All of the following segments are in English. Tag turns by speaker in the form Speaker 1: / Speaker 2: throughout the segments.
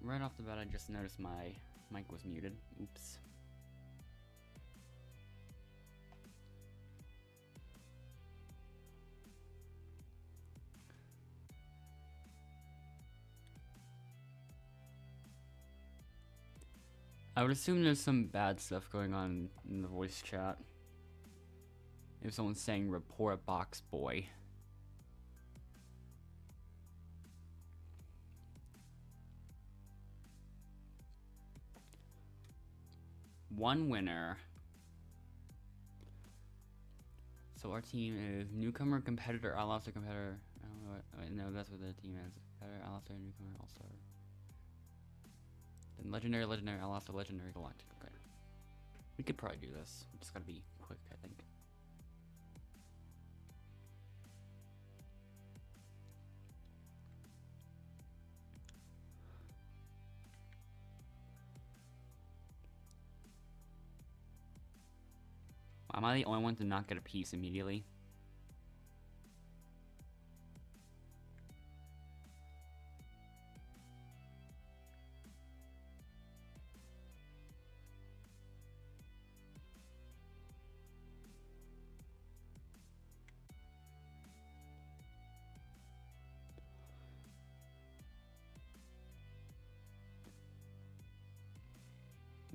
Speaker 1: right off the bat, I just noticed my mic was muted. Oops. I would assume there's some bad stuff going on in the voice chat. If someone's saying report box boy. One winner. So our team is newcomer, competitor, Outlaster, competitor. I don't know what, wait, no, that's what the team is. Competitor, Outlaster, newcomer, all-star. Then legendary, Outlaster, legendary, galactic. Okay. We could probably do this. We just gotta be quick, I think. Am I the only one to not get a piece immediately?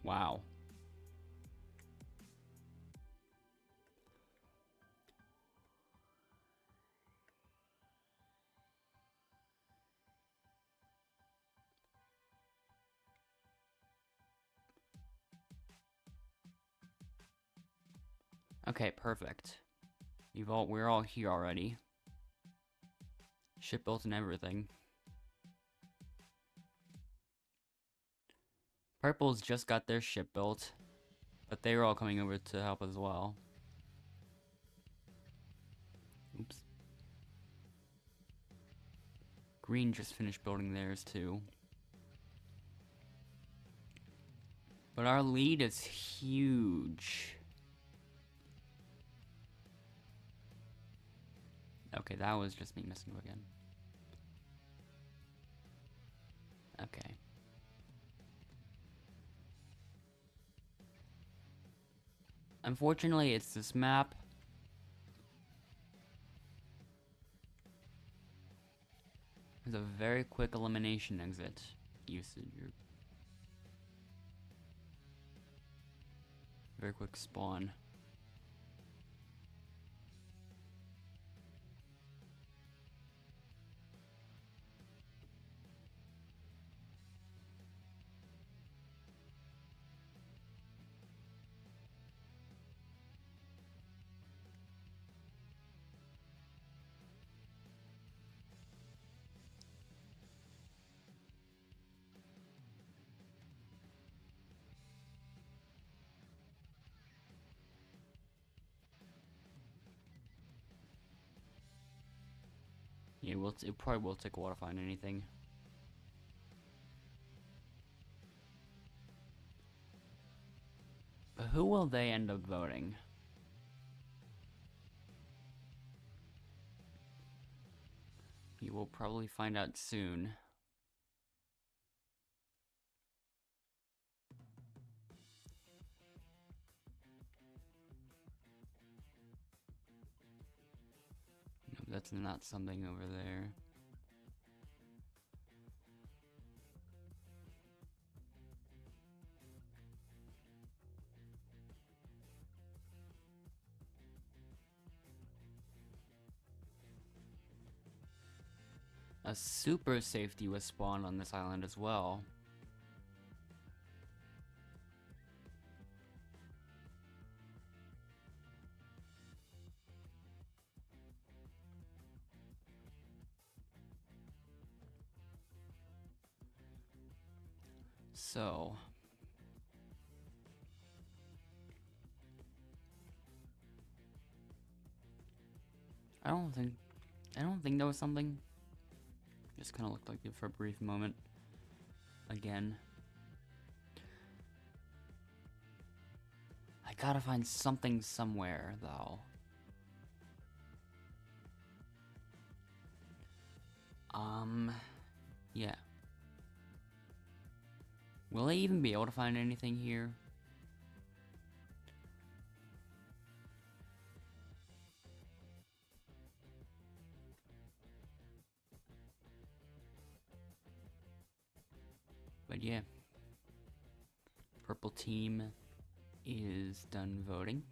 Speaker 1: Wow. Okay, perfect. We're all here already. Ship built and everything. Purple's just got their ship built, but they were all coming over to help as well. Oops. Green just finished building theirs too. But our lead is huge. Okay, that was just me missing again. Okay. Unfortunately, it's this map. There's a very quick elimination exit usage. Very quick spawn. Yeah, it probably will take a while to find anything. But who will they end up voting? You will probably find out soon. No, that's not something over there. A super safety was spawned on this island as well. So I don't think there was something. Just kind of looked like it for a brief moment. Again. I gotta find something somewhere, though. Yeah. Will I even be able to find anything here? But yeah. Purple team is done voting.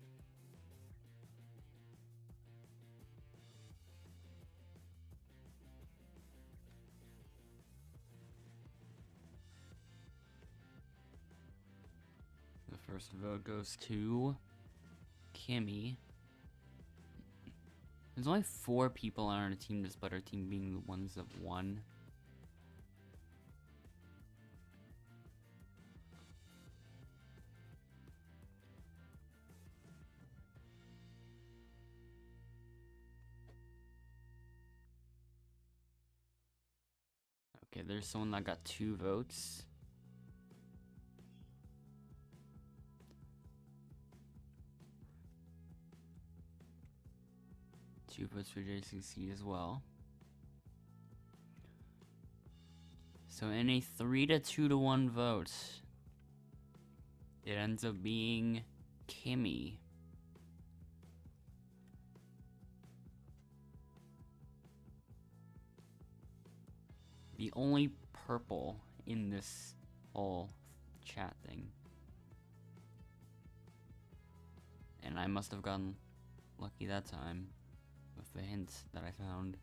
Speaker 1: The first vote goes to Kimmy. There's only 4 people on our team, despite our team being the ones that won. Okay, there's someone that got 2 votes. Two votes for JCC as well. So in a 3-2-1 vote, it ends up being Kimmy. The only purple in this whole chat thing. And I must have gotten lucky that time with the hints that I found.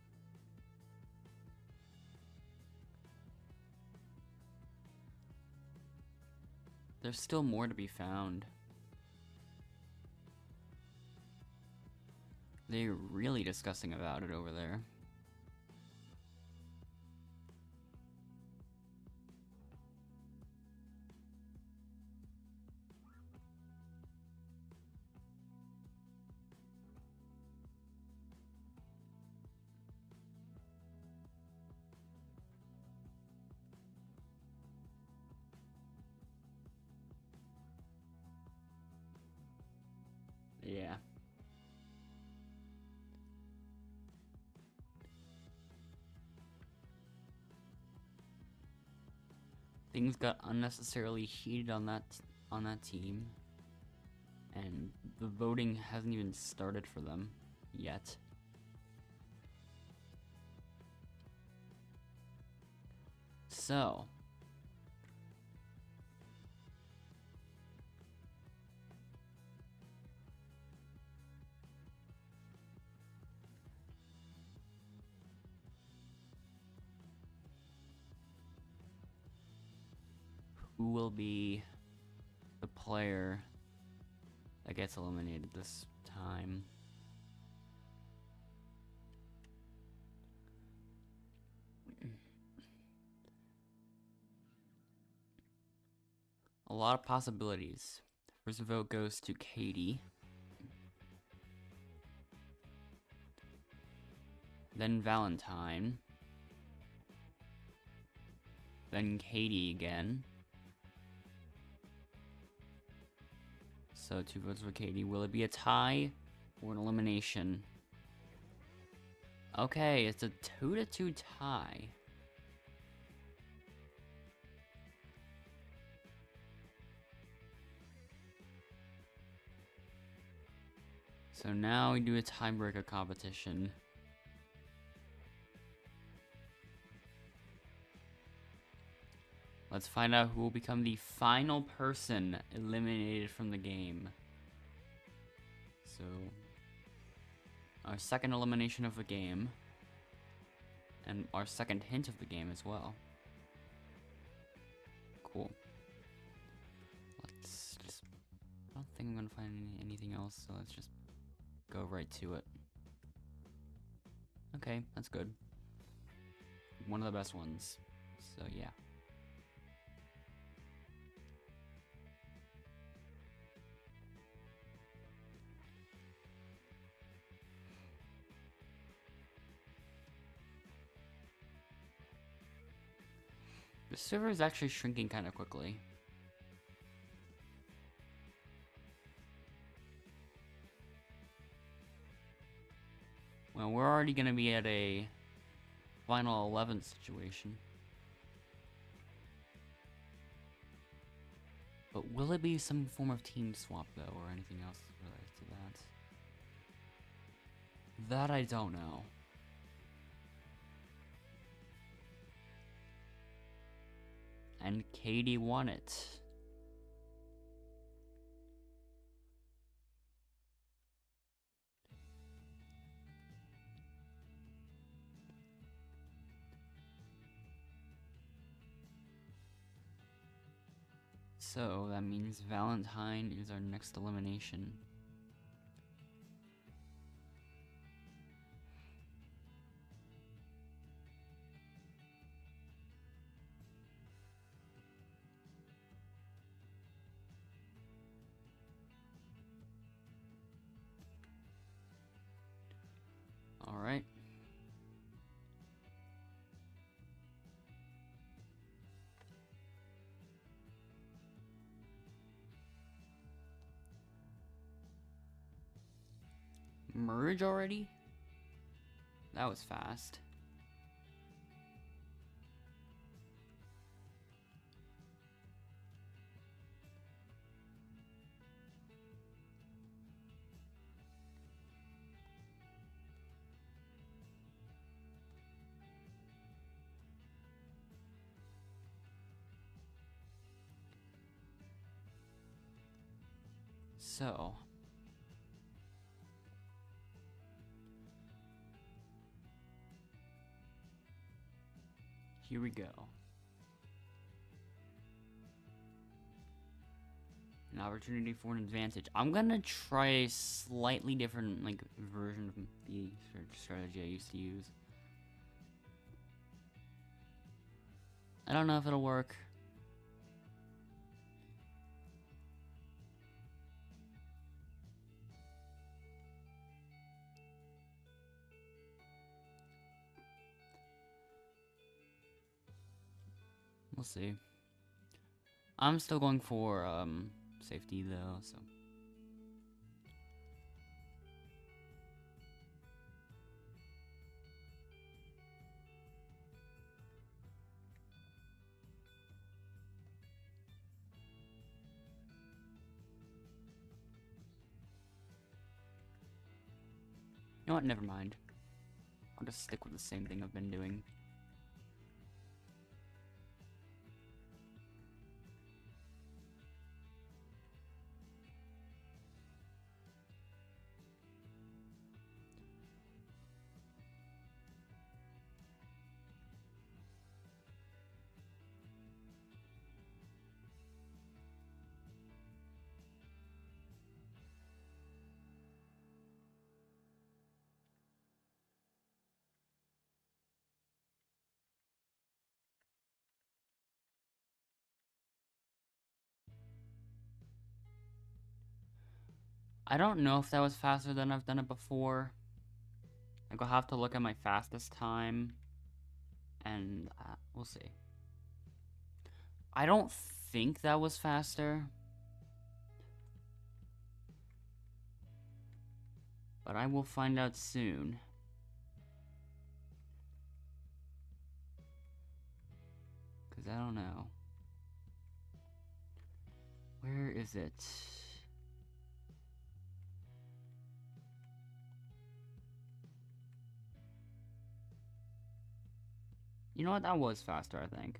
Speaker 1: There's still more to be found. They're really discussing about it over there. Yeah. Things got unnecessarily heated on that team, and the voting hasn't even started for them yet. So, who will be the player that gets eliminated this time? A lot of possibilities. First vote goes to Katie. Then Valentine. Then Katie again. So 2 votes for Katie. Will it be a tie or an elimination? Okay, it's a 2-2 tie. So now we do a tiebreaker competition. Let's find out who will become the final person eliminated from the game. So, our second elimination of the game, and our second hint of the game as well. Cool. Let's just, I don't think I'm gonna find anything else, so let's just go right to it. Okay, that's good. One of the best ones, so yeah. The server is actually shrinking kind of quickly. Well, we're already going to be at a final 11 situation. But will it be some form of team swap, though, or anything else related to that? That I don't know. And Katie won it. So that means Valentine is our next elimination. All right. Merge already? That was fast. So here we go. An opportunity for an advantage. I'm gonna try a slightly different version of the strategy I used to use. I don't know if it'll work. We'll see. I'm still going for safety though, so. You know what? Never mind. I'll just stick with the same thing I've been doing. I don't know if that was faster than I've done it before. Like, I'll have to look at my fastest time, and we'll see. I don't think that was faster, but I will find out soon. Because I don't know. Where is it? You know what? That was faster, I think.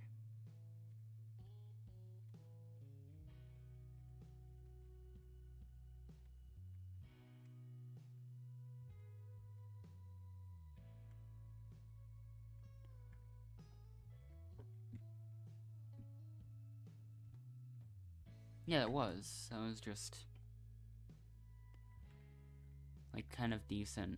Speaker 1: Yeah, it was. That was just like kind of decent.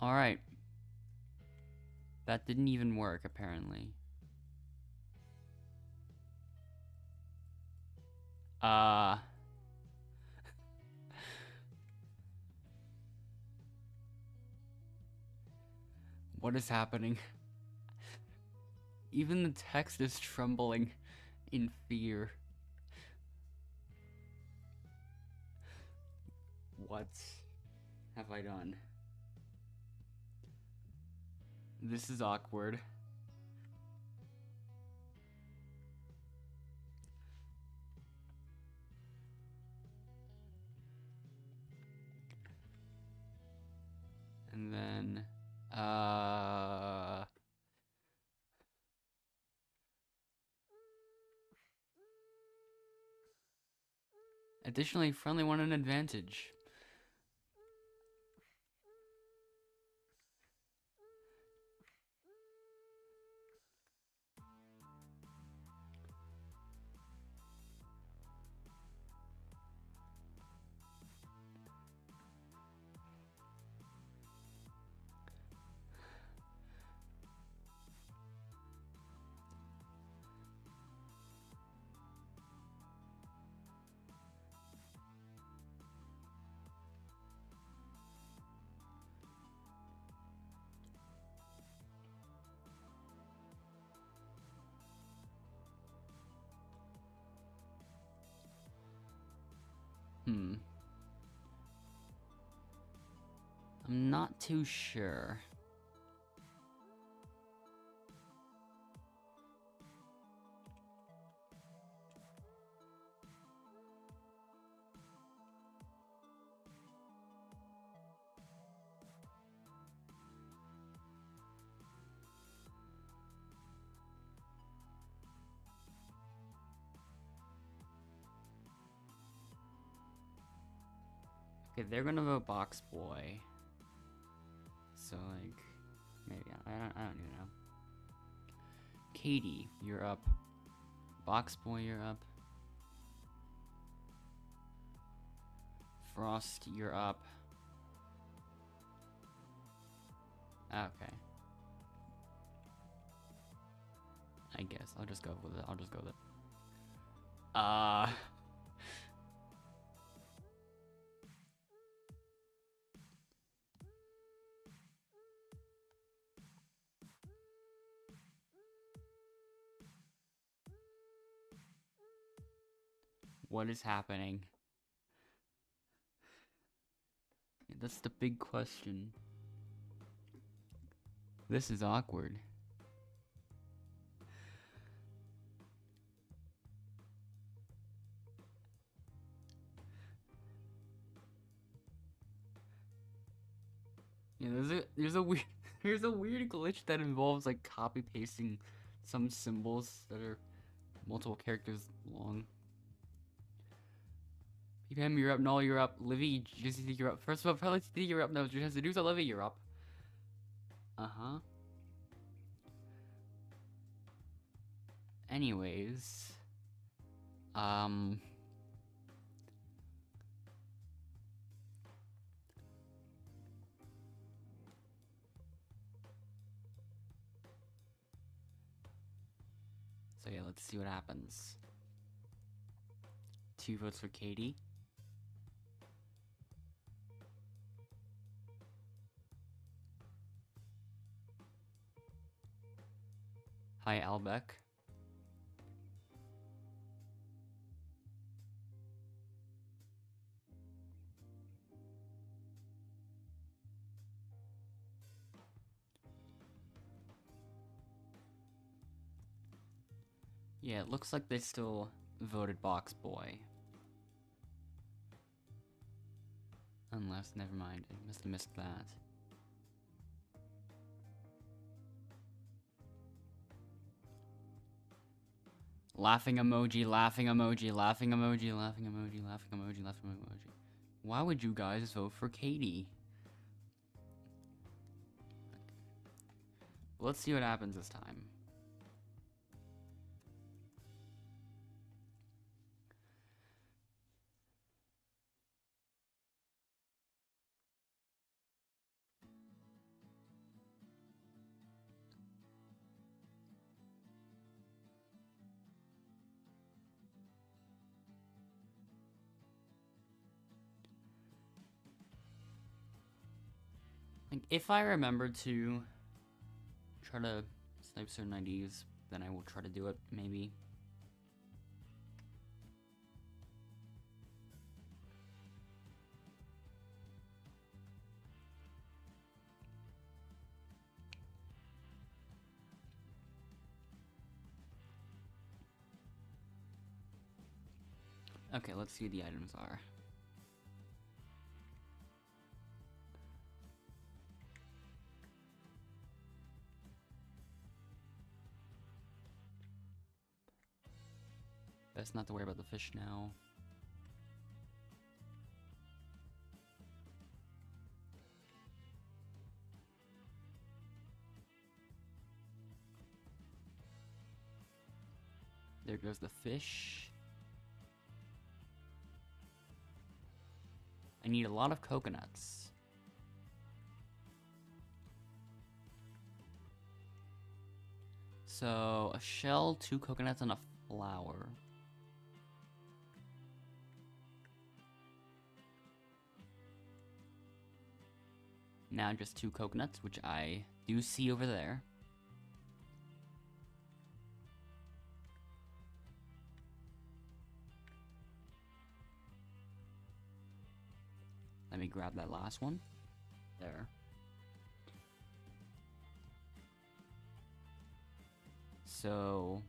Speaker 1: Alright. That didn't even work, apparently. What is happening? Even the text is trembling in fear. What? have I done? This is awkward. And then, additionally, friendly won an advantage. I'm not too sure. Okay, they're gonna vote Box Boy. So like, maybe I don't even know. Katie, you're up. Box Boy, you're up. Frost, you're up. Okay. I guess I'll just go with it. What is happening? That's the big question. This is awkward. Yeah, there's a weird there's a weird glitch that involves like copy pasting some symbols that are multiple characters long. PPM, you're up. Null, you're up. Livy, JCC, you're up. First of all, probably you're up. No, just Seduce, Livy, you're up. Anyways, so yeah, let's see what happens. 2 votes for Katie. Hi, Albeck. Yeah, it looks like they still voted Box Boy. Unless, never mind, I must have missed that. Laughing emoji, laughing emoji, laughing emoji, laughing emoji, laughing emoji, laughing emoji. Why would you guys vote for Katie? Let's see what happens this time. Like, if I remember to try to snipe certain IDs, then I will try to do it, maybe. Okay, let's see what the items are. Best not to worry about the fish now. There goes the fish. I need a lot of coconuts. So, a shell, 2 coconuts, and a flower. Now just 2 coconuts, which I do see over there. Let me grab that last one. There. So...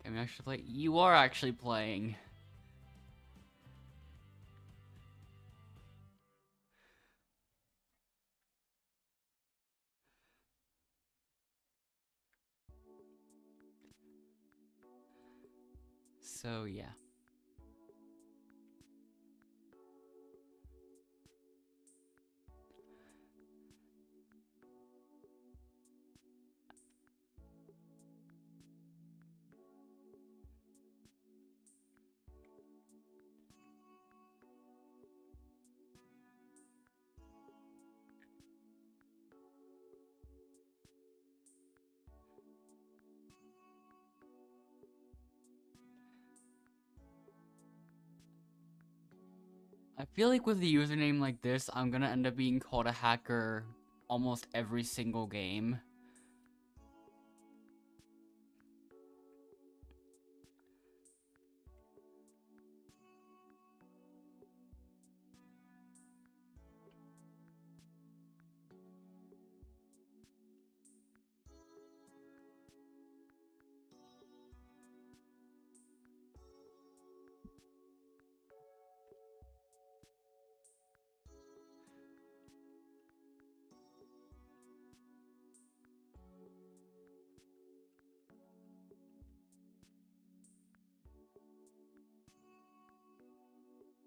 Speaker 1: I'm actually playing. You are actually playing. So, yeah. I feel like with the username like this, I'm gonna end up being called a hacker almost every single game.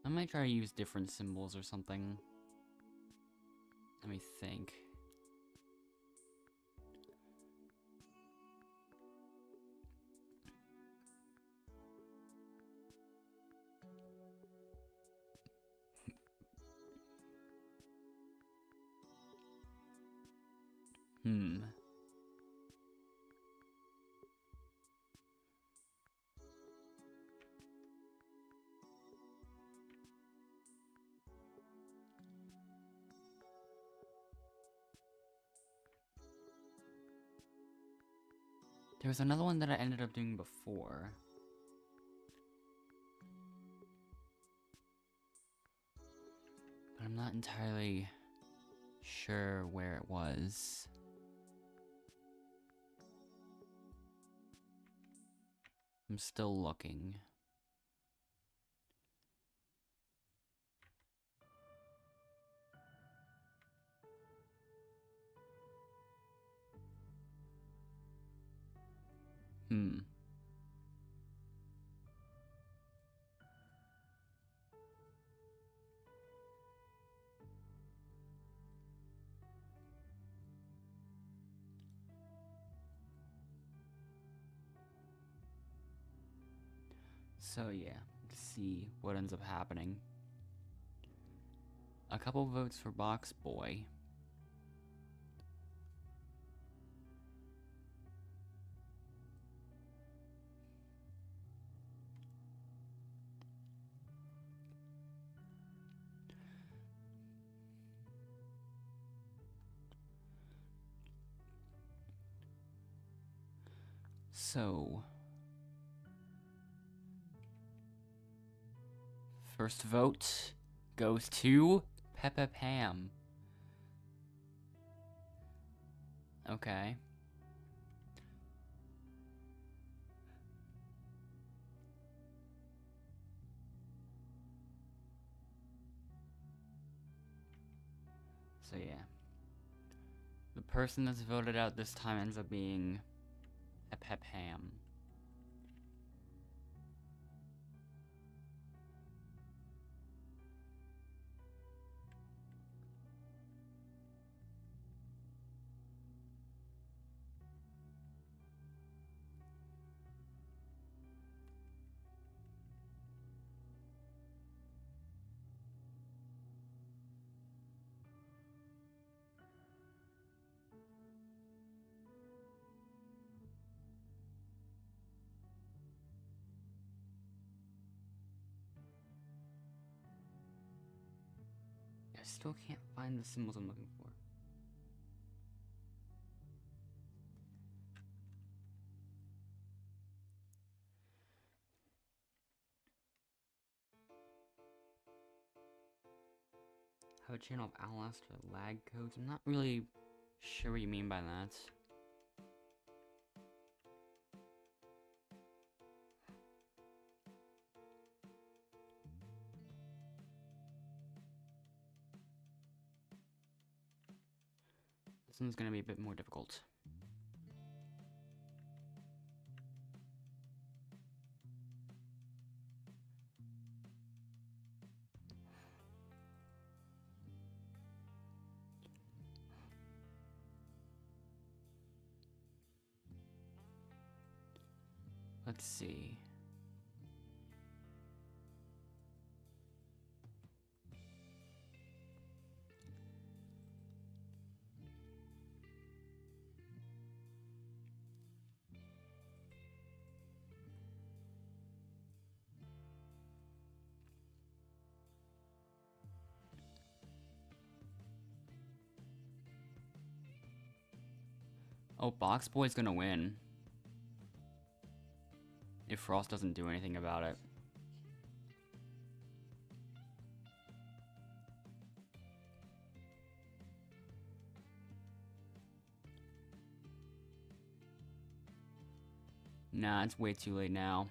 Speaker 1: I might try to use different symbols or something. Let me think. There was another one that I ended up doing before. But I'm not entirely sure where it was. I'm still looking. So yeah, let's see what ends up happening. A couple votes for Box Boy. So, first vote goes to Peppa Pam. Okay. So yeah. The person that's voted out this time ends up being Hep Hep Ham. I still can't find the symbols I'm looking for. Have a channel of Outlaster lag codes? I'm not really sure what you mean by that. This one's gonna be a bit more difficult. Let's see. Oh, Box Boy's gonna win. If Frost doesn't do anything about it. Nah, it's way too late now.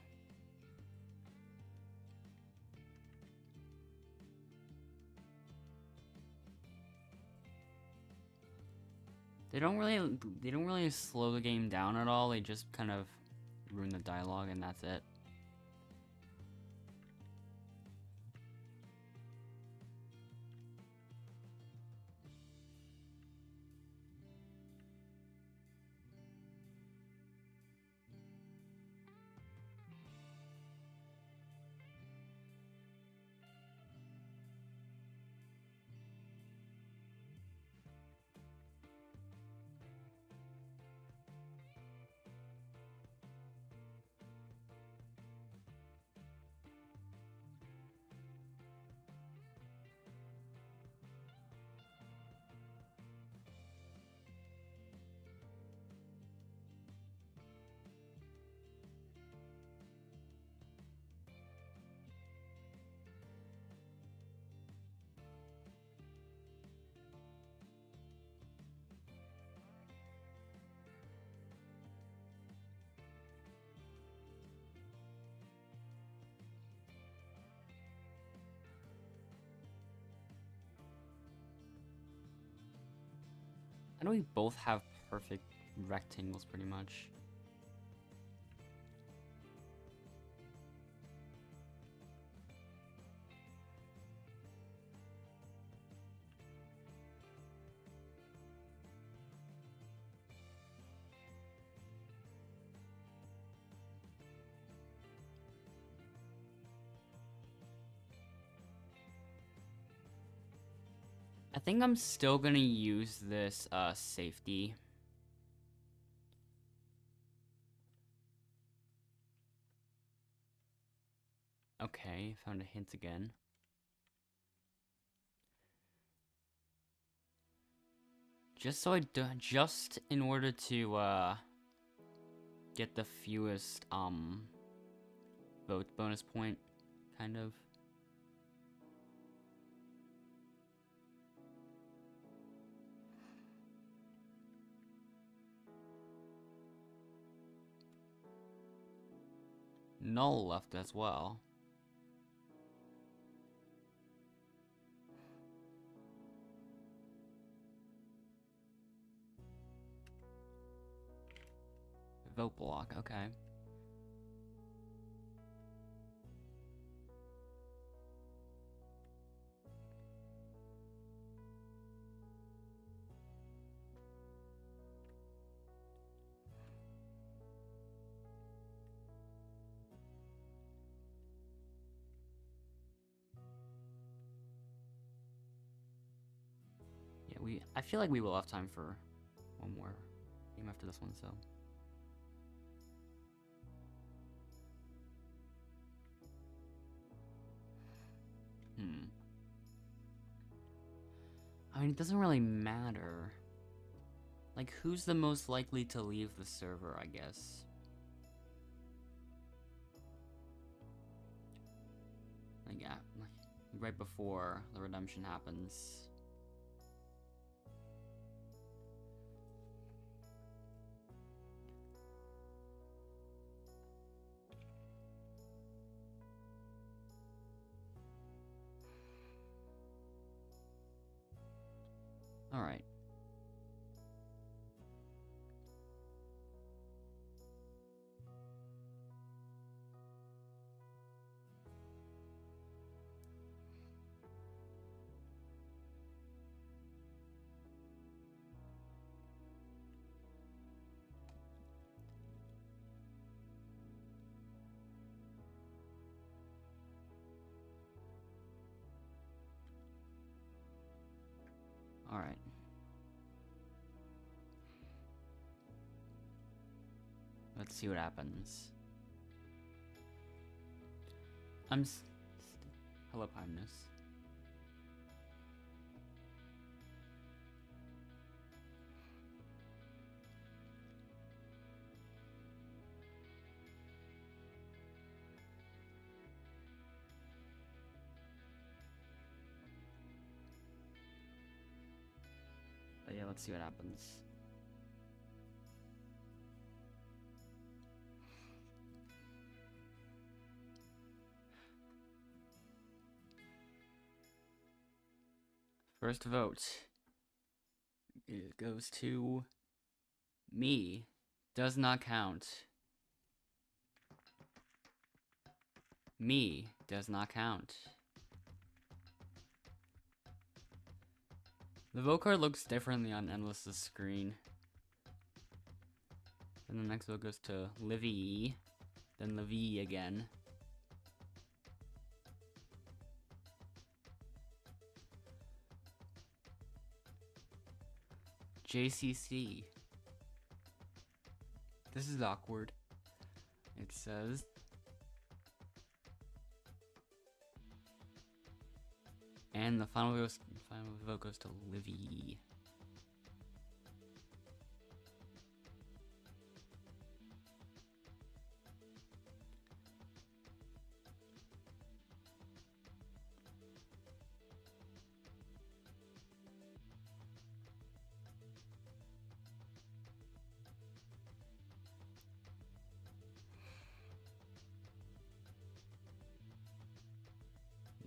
Speaker 1: They don't really slow the game down at all. They just kind of ruin the dialogue and that's it. I know we both have perfect rectangles pretty much. I think I'm still gonna use this safety. Okay, found a hint again. Just in order to get the fewest vote bonus point, kind of. Null left as well. Vote block, okay. Yeah, I feel like we will have time for one more game after this one, so. I mean, it doesn't really matter. Like, who's the most likely to leave the server, I guess? Like, yeah, like, right before the redemption happens. Alright. Alright. Let's see what happens. Hello, Primeness. But yeah, let's see what happens. First vote. It goes to me. Does not count. Me does not count. The vote card looks differently on Endless's screen. And the next vote goes to Livy, then Livy again. JCC. This is awkward. It says and the final vote goes to Livy.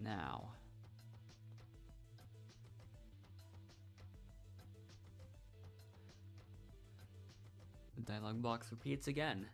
Speaker 1: Now, the dialog box repeats again.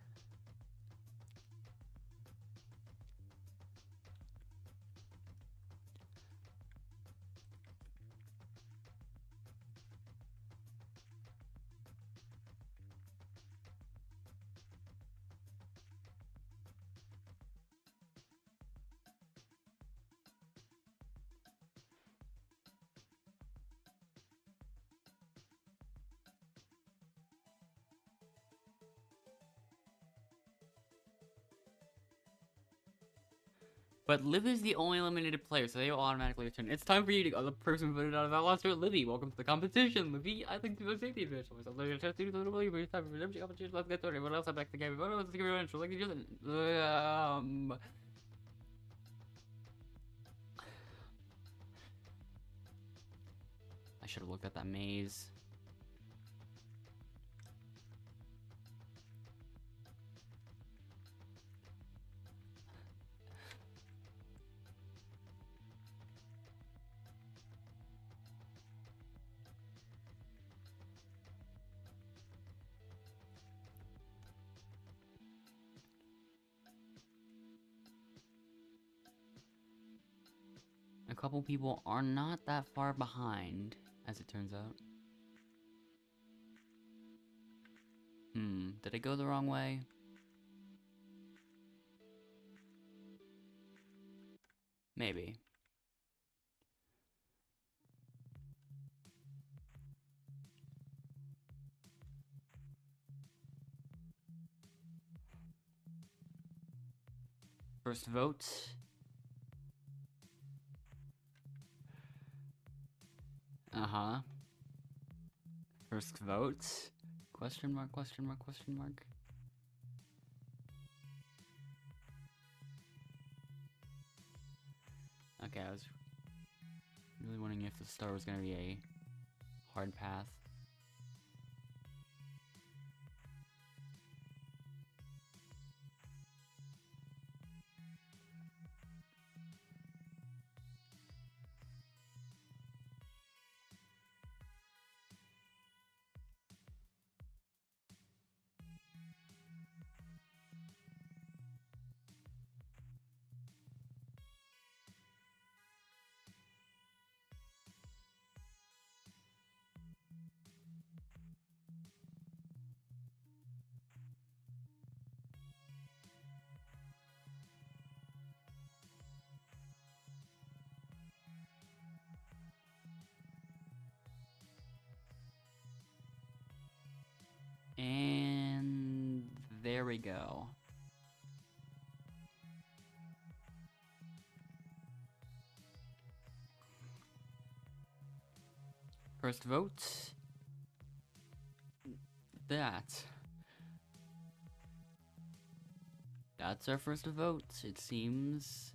Speaker 1: But Liv is the only eliminated player, so they will automatically return. It's time for you to go. The person voted out of Outlaster, Livy. Welcome to the competition, Livy. I think the most safety advantage. There's a chance to do the it's time for redemption competition. Let's get started. What else? I'm back to the game. What else? Let's give it a like each other. I should have looked at that maze. couple people are not that far behind, as it turns out. Did I go the wrong way? Maybe. First vote. Uh-huh. First vote? Question mark, question mark, question mark. Okay, I was really wondering if the star was gonna be a hard path. And there we go. First vote. That's our first vote, it seems.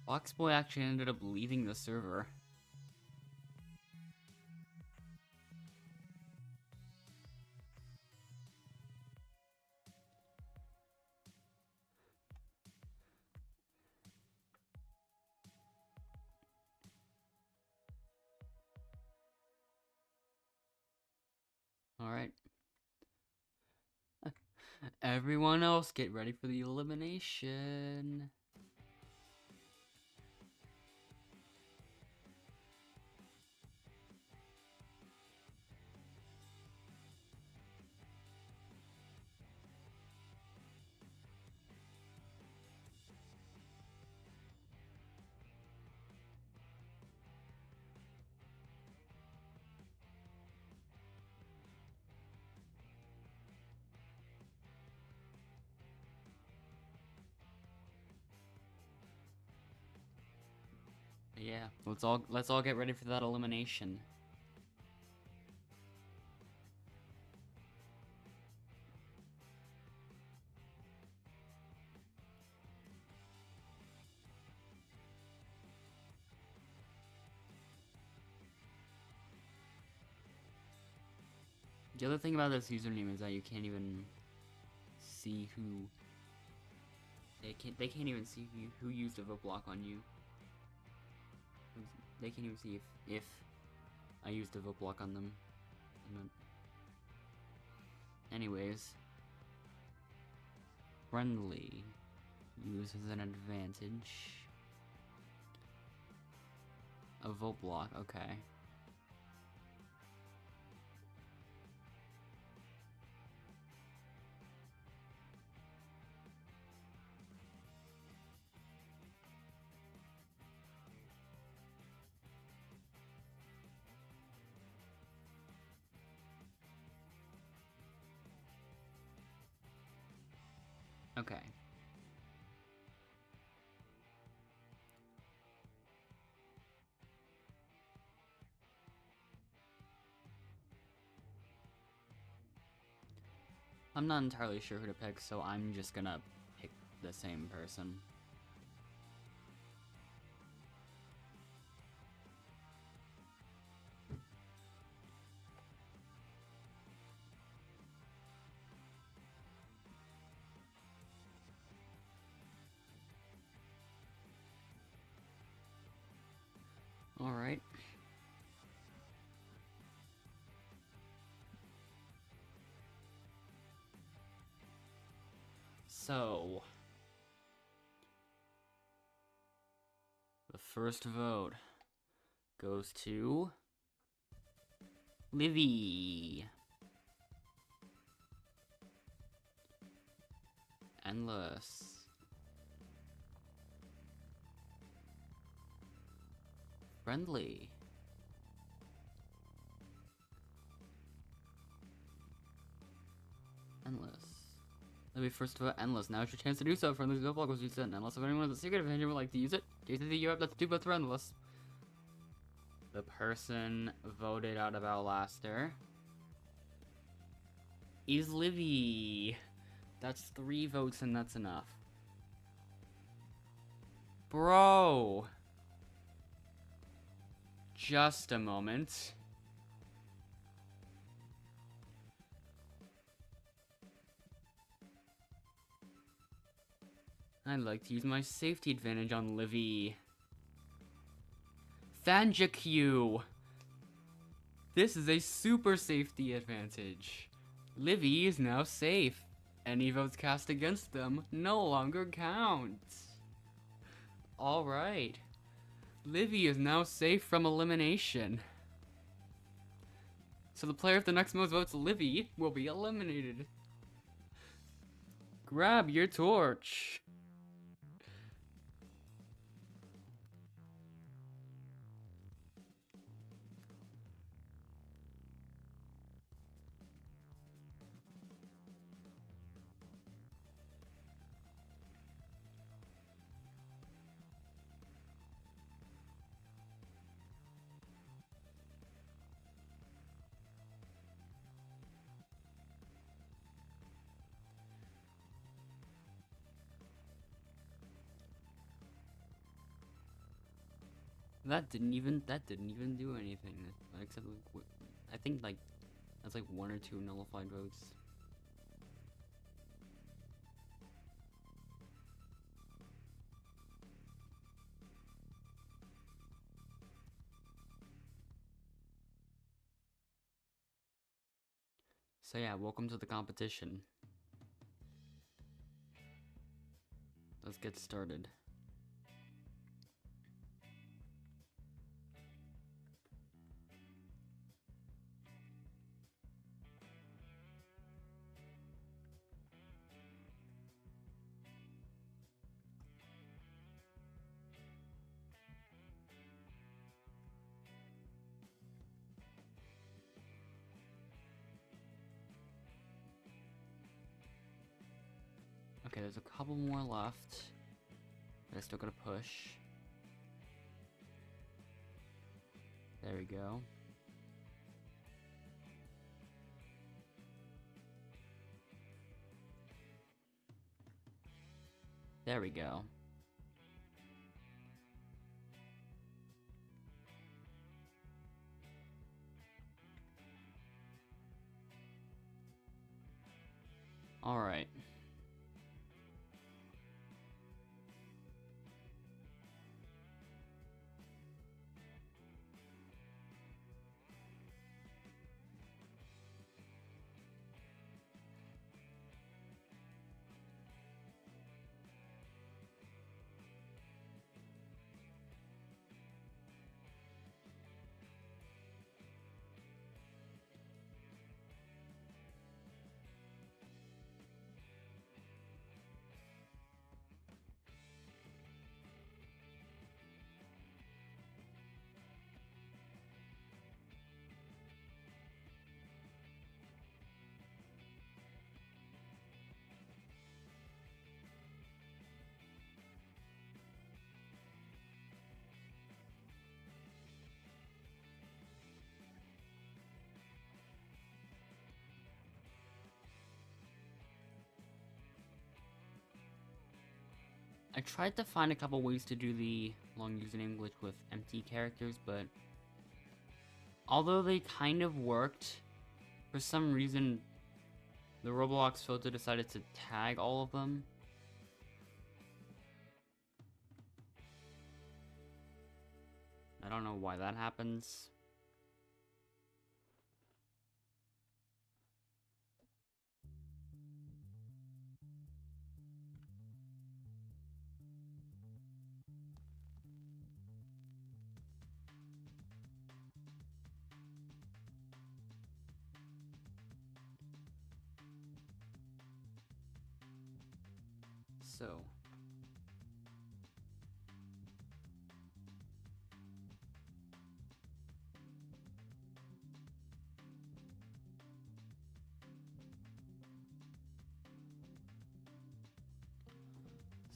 Speaker 1: Foxboy actually ended up leaving the server. Alright. Everyone else, get ready for the elimination. Yeah, let's all get ready for that elimination. The other thing about this username is that you can't even see who they can't even see who used a vote block on you. They can't even see if I used a vote block on them. Anyways, friendly uses an advantage. A vote block, okay. Okay. I'm not entirely sure who to pick, so I'm just gonna pick the same person. So, the first vote goes to Livy. Endless. Friendly. Endless. Livy first vote Endless. Now it's your chance to do so. Friendly's no blog was used in Endless. If anyone has a secret advantage and would like to use it, Jason, you have to do both for Endless. The person voted out of Outlaster is Livy. That's 3 votes and that's enough. Bro! Just a moment. I'd like to use my safety advantage on Livy. Fanjaq. This is a super safety advantage. Livy is now safe. Any votes cast against them no longer count. Alright. Livy is now safe from elimination. So the player with the next most votes, Livy, will be eliminated. Grab your torch. That didn't even do anything. Except, I think like that's like 1 or 2 nullified votes. So yeah, welcome to the competition. Let's get started. Okay, there's a couple more left. I still gotta push. There we go. There we go. All right. I tried to find a couple ways to do the long username glitch with empty characters, but although they kind of worked, for some reason the Roblox filter decided to tag all of them. I don't know why that happens. So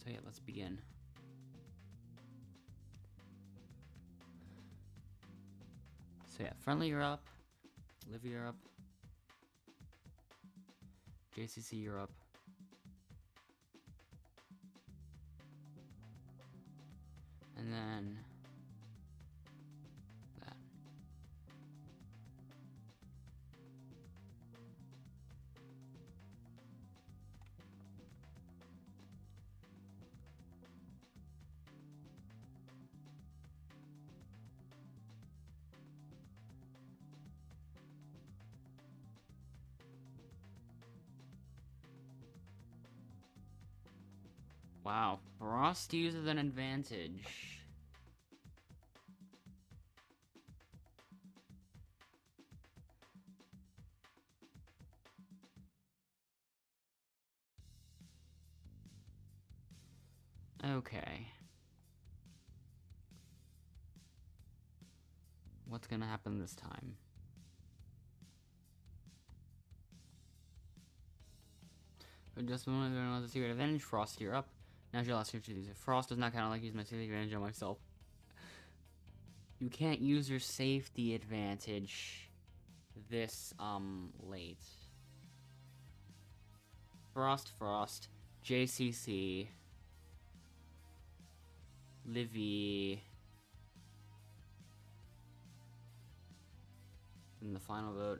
Speaker 1: yeah, let's begin. So yeah, Friendly, you're up. Liv, you're up. JCC, you're up. And then that. Wow, Frost uses an advantage. Okay. What's gonna happen this time? But just when I want to secret advantage, Frost, you're up. Now you'll ask you to use it. Frost does not count. I like use my safety advantage on myself. You can't use your safety advantage this late. Frost, JCC, Livy, and the final vote.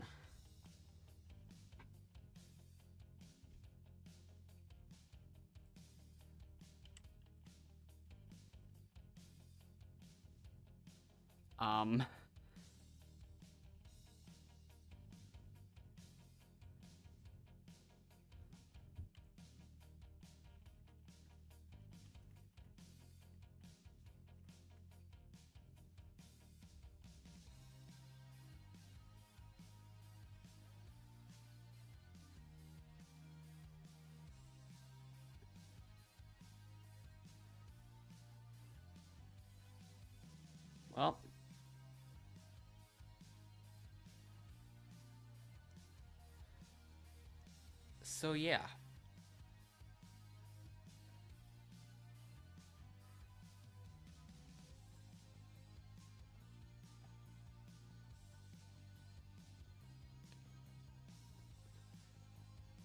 Speaker 1: Well, so yeah.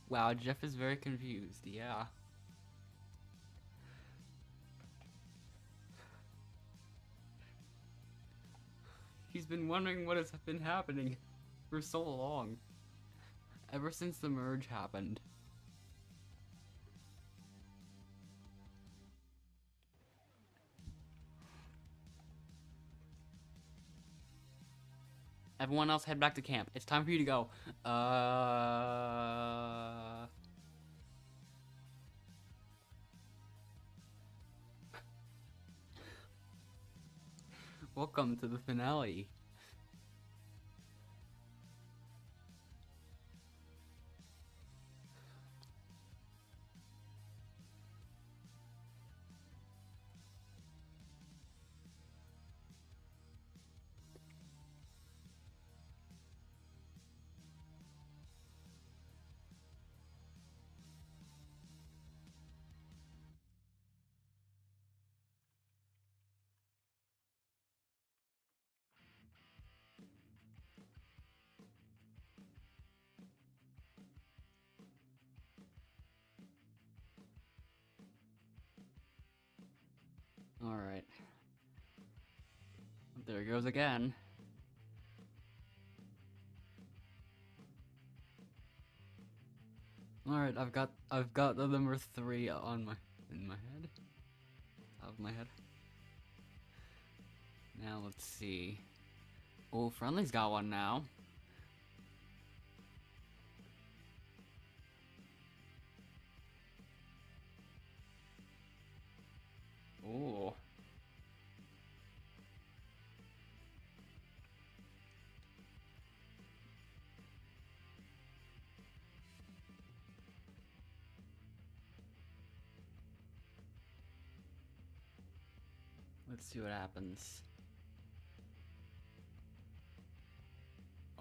Speaker 1: Wow, Jeff is very confused, yeah. He's been wondering what has been happening for so long. Ever since the merge happened. Everyone else head back to camp. It's time for you to go. Welcome to the finale. Alright. There it goes again. Alright, I've got the number 3 on in my head. Out of my head. Now let's see. Oh, Friendly's got one now. Oh. Let's see what happens.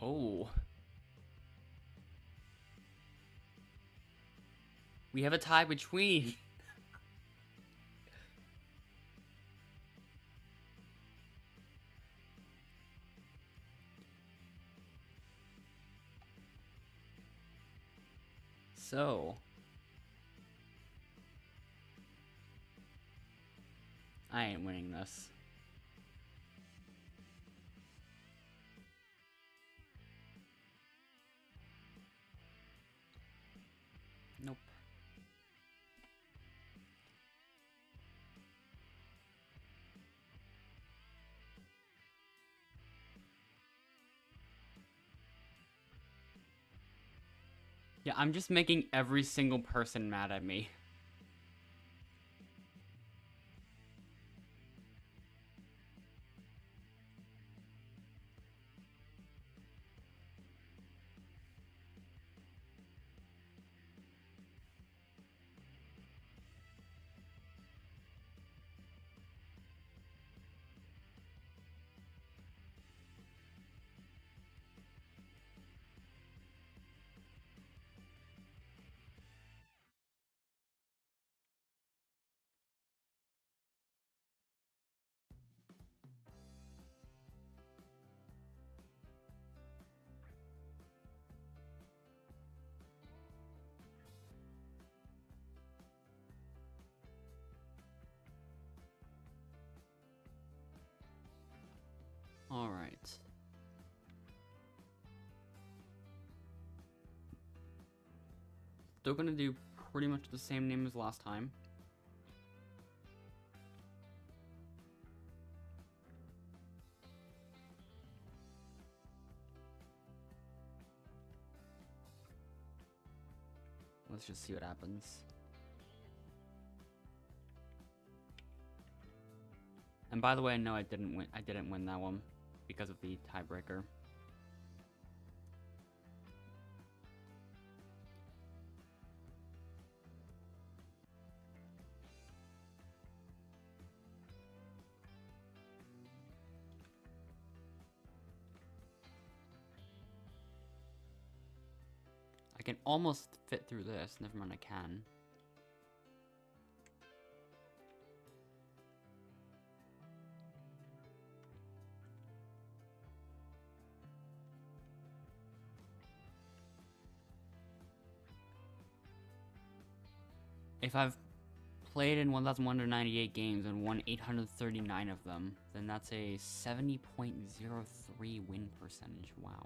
Speaker 1: Oh. We have a tie between. So. I ain't winning this. Nope. Yeah, I'm just making every single person mad at me. Alright. Still gonna do pretty much the same name as last time. Let's just see what happens. And by the way, no, I didn't win. I didn't win that one because of the tiebreaker. I can almost fit through this. Never mind, I can. If I've played in 1,198 games and won 839 of them, then that's a 70.03 win percentage. Wow.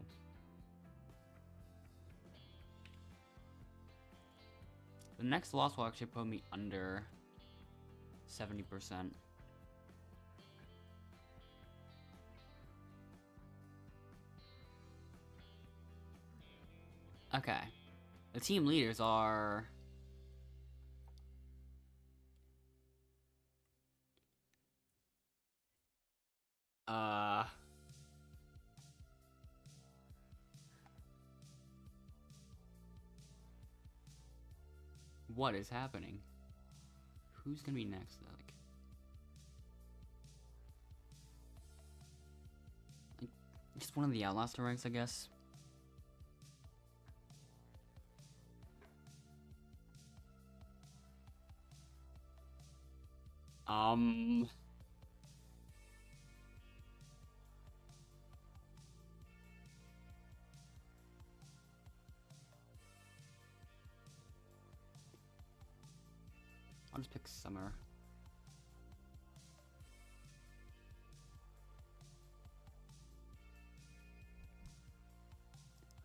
Speaker 1: The next loss will actually put me under 70%. Okay. The team leaders are... What is happening? Who's gonna be next? Like just one of the Outlaster ranks, I guess. I'll just pick Summer.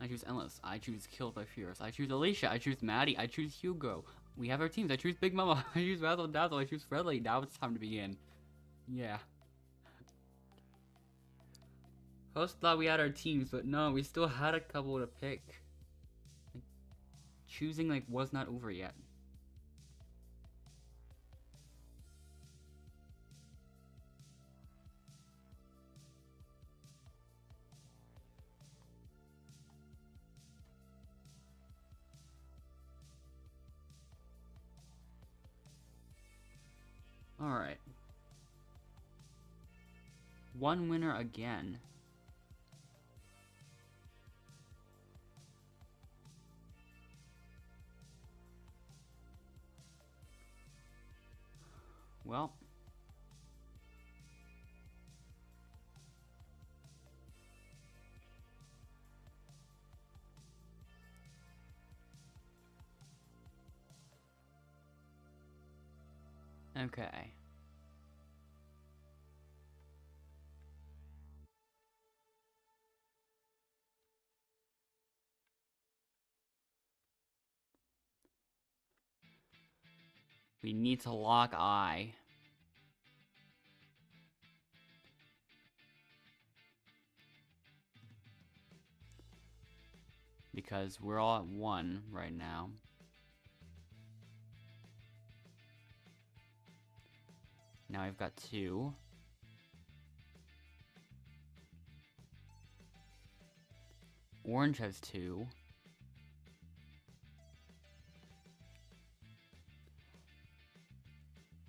Speaker 1: I choose Endless. I choose Killed by Fierce. I choose Alicia. I choose Maddie. I choose Hugo. We have our teams. I choose Big Mama. I choose Razzle Dazzle. I choose Fredly. Now it's time to begin. Yeah. Host thought we had our teams, but no, we still had a couple to pick. Like, choosing was not over yet. Alright. One winner again. Well. Okay. We need to lock eye. Because we're all at 1 right now. Now I've got 2. Orange has 2.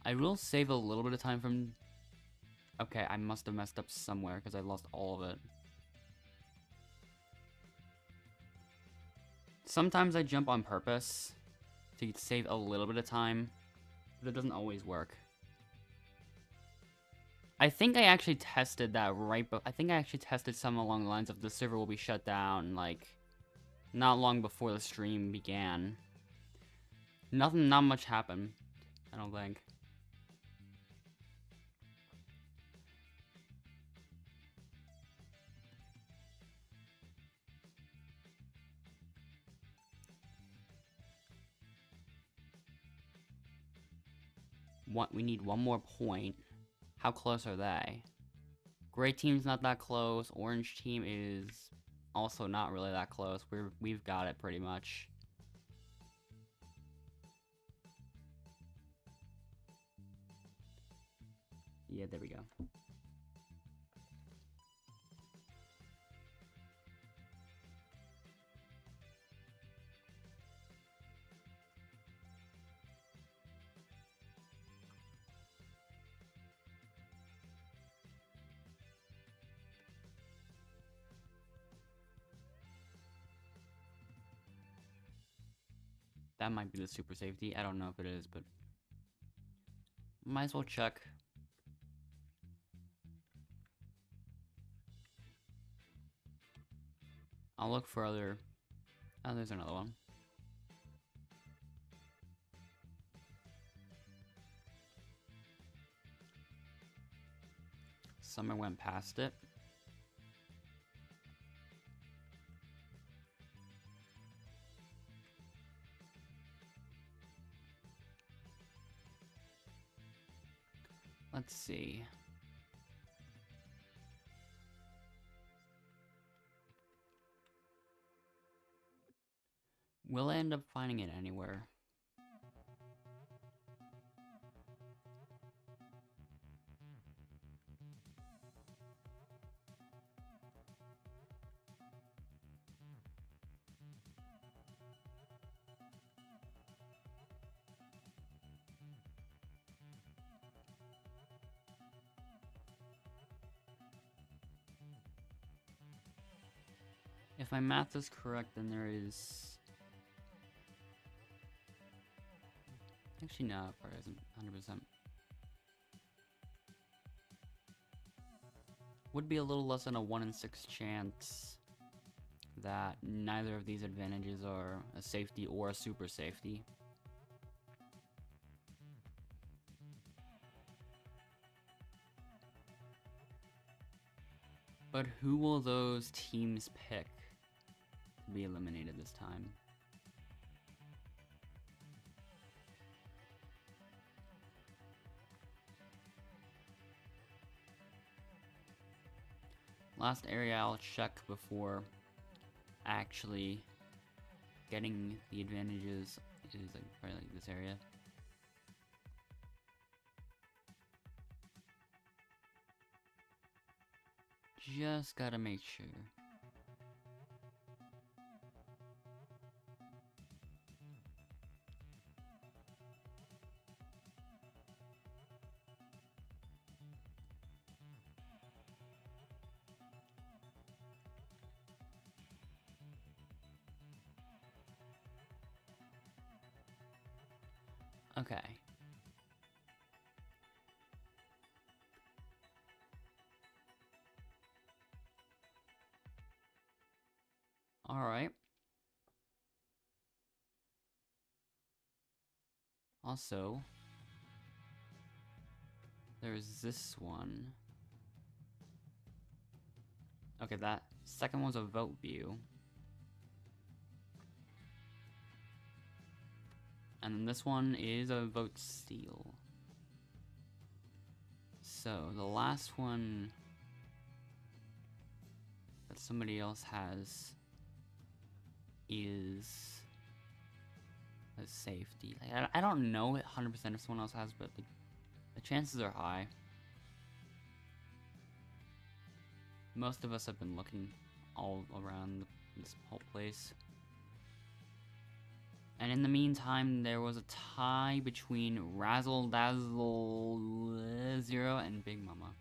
Speaker 1: I will save a little bit of time from... Okay, I must have messed up somewhere because I lost all of it. Sometimes I jump on purpose to save a little bit of time, but it doesn't always work. I think I actually tested that I think I actually tested some along the lines of the server will be shut down, like, not long before the stream began. Not much happened, I don't think. We need one more point. How close are they? Gray team's not that close. Orange team is also not really that close. We've got it pretty much. Yeah, there we go. That might be the super safety. I don't know if it is, but might as well check. I'll look for other... Oh, there's another one. Summer went past it. Let's see. Will I end up finding it anywhere? If my math is correct, then there is... Actually, no, it probably isn't 100%. Would be a little less than a 1 in 6 chance that neither of these advantages are a safety or a super safety. But who will those teams pick to be eliminated this time? Last area I'll check before actually getting the advantages is like probably like this area. Just gotta make sure. Okay. Alright. Also, there's this one. Okay, that second one's a vote view. And then this one is a vote steal. So, the last one that somebody else has is a safety. Like, I don't know 100% if someone else has, but the chances are high. Most of us have been looking all around this whole place. And in the meantime, there was a tie between Razzle Dazzle Zero and Big Mama.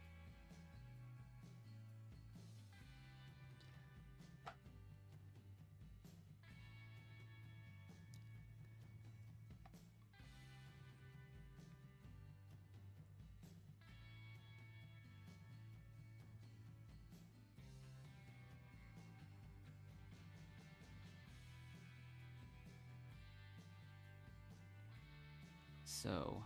Speaker 1: So,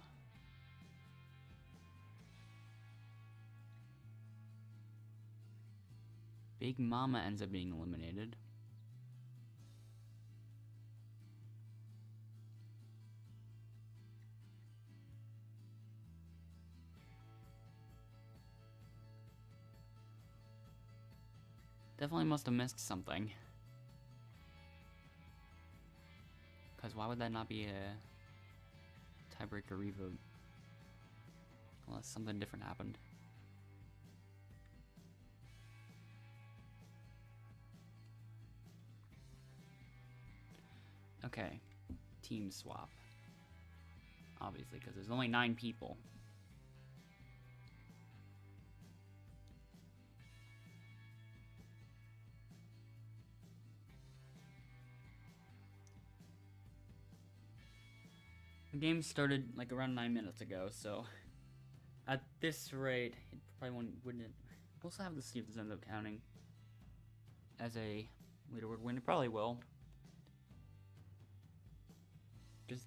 Speaker 1: Big Mama ends up being eliminated. Definitely must have missed something. Because why would that not be a tiebreaker revote? Unless something different happened. Okay, team swap. Obviously, because there's only 9 people. The game started like around 9 minutes ago, so at this rate, it probably wouldn't. We'll also have to see if this ends up counting as a leaderboard win. It probably will.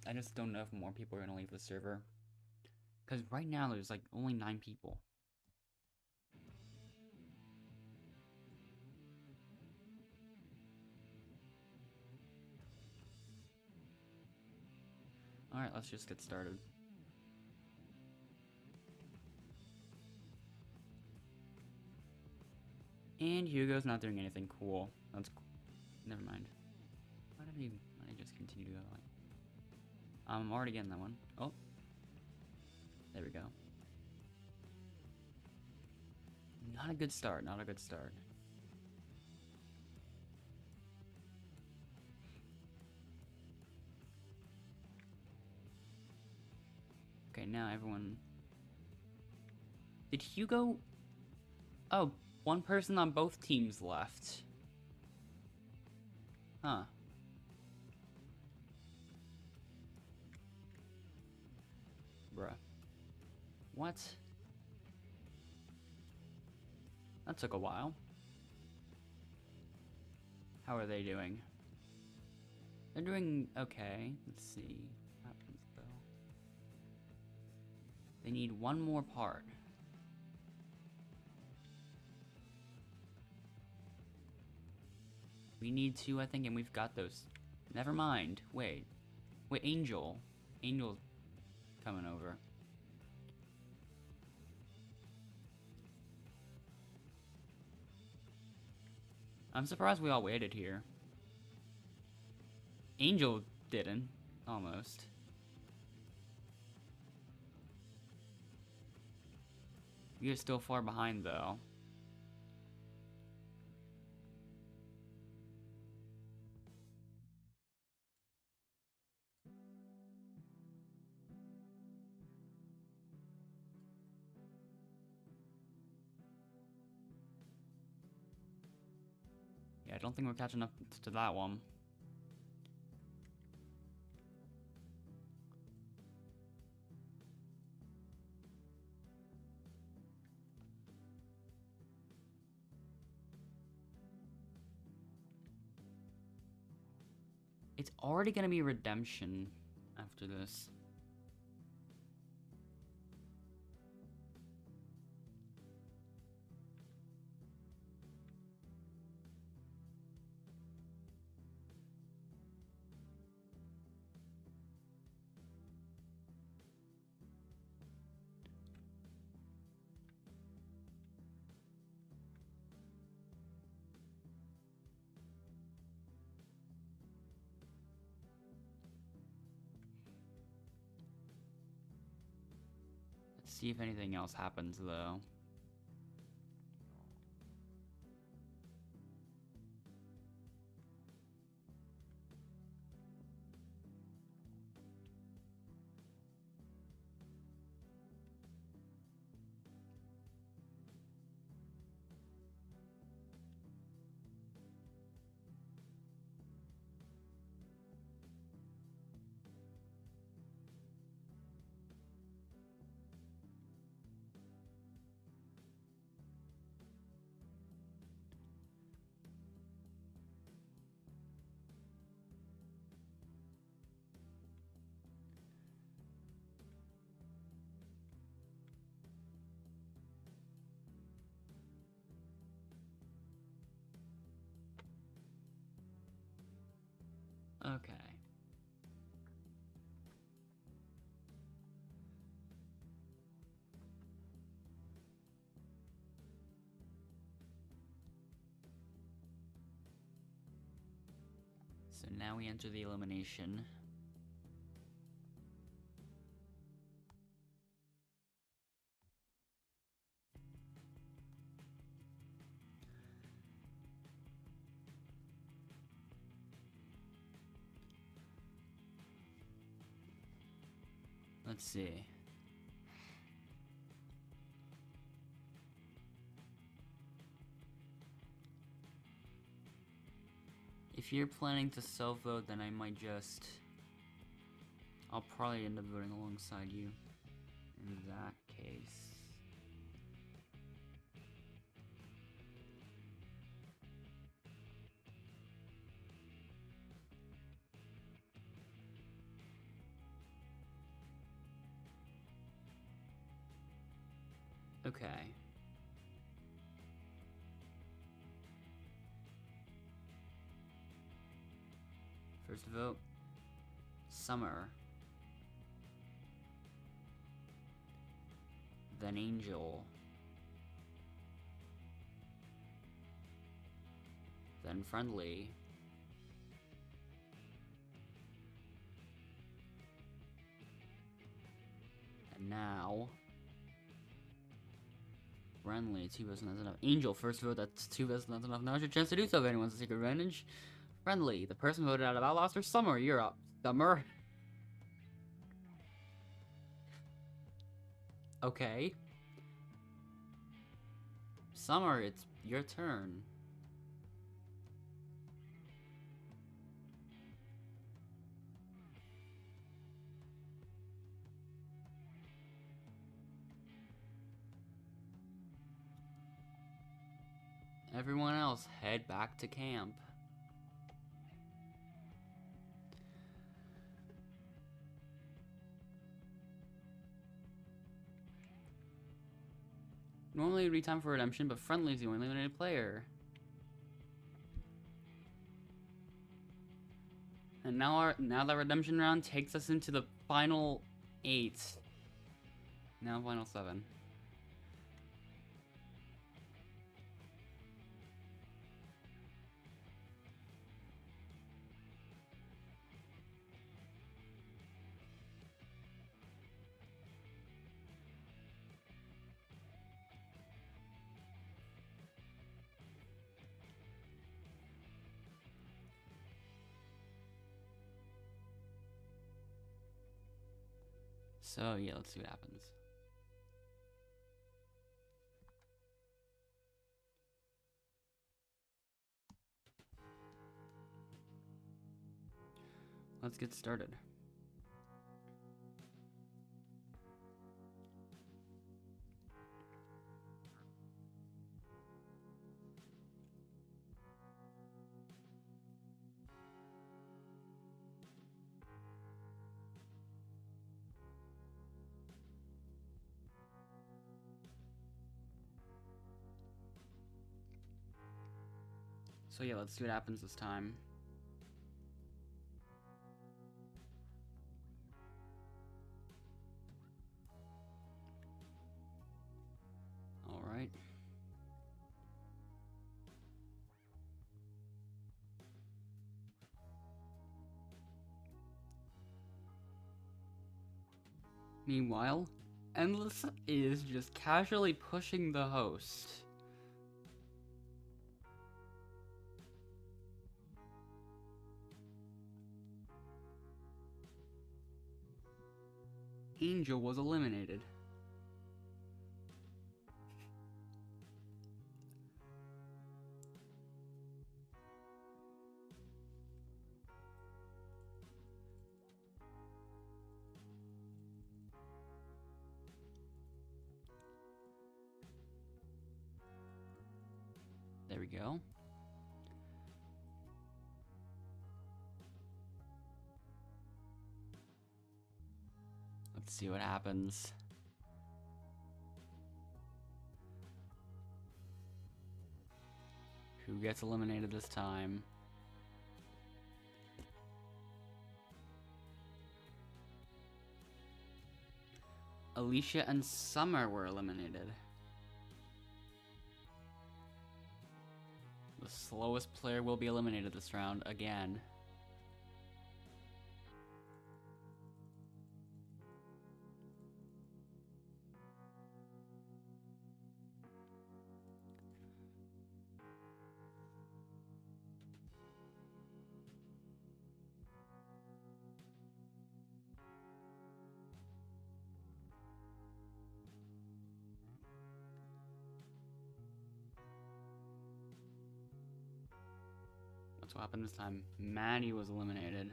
Speaker 1: I just don't know if more people are gonna leave the server. Because right now there's like only 9 people. Alright, let's just get started. And Hugo's not doing anything cool. That's cool. Never mind. Why did I just continue to go that way? I'm already getting that one. Oh. There we go. Not a good start, not a good start. Okay, now everyone... Did Hugo... Oh, one person on both teams left. Huh. Bruh. What? That took a while. How are they doing? They're doing okay. Let's see what happens though. They need one more part. We need 2, I think, and we've got those. Never mind. Wait, Angel. Angel's coming over. I'm surprised we all waited here. Angel didn't. Almost. You're still far behind, though. Yeah, I don't think we're catching up to that one. It's already gonna be redemption after this. Let's see if anything else happens though. Okay. So now we enter the elimination. Let's see. If you're planning to self-vote, then I might just... I'll probably end up voting alongside you in that case. Okay. First vote, Summer. Then Angel. Then Friendly. And now... Friendly, 2 votes, that's enough. Angel, first vote, that's 2 votes, that's enough. Now's your chance to do so if anyone's a secret advantage. Friendly, the person voted out of Outlaster. Summer, you're up. Summer. Okay. Summer, it's your turn. Everyone else, head back to camp. Normally it would be time for redemption, but Friendly is the only eliminated player. And now that redemption round takes us into the final 8. Now final 7. So yeah, let's see what happens. Let's get started. So yeah, let's see what happens this time. Alright. Meanwhile, Endless is just casually pushing the host. Angel was eliminated. There we go. Let's see what happens. Who gets eliminated this time? Alicia and Summer were eliminated. The slowest player will be eliminated this round again. That's what happened this time. Maddie was eliminated.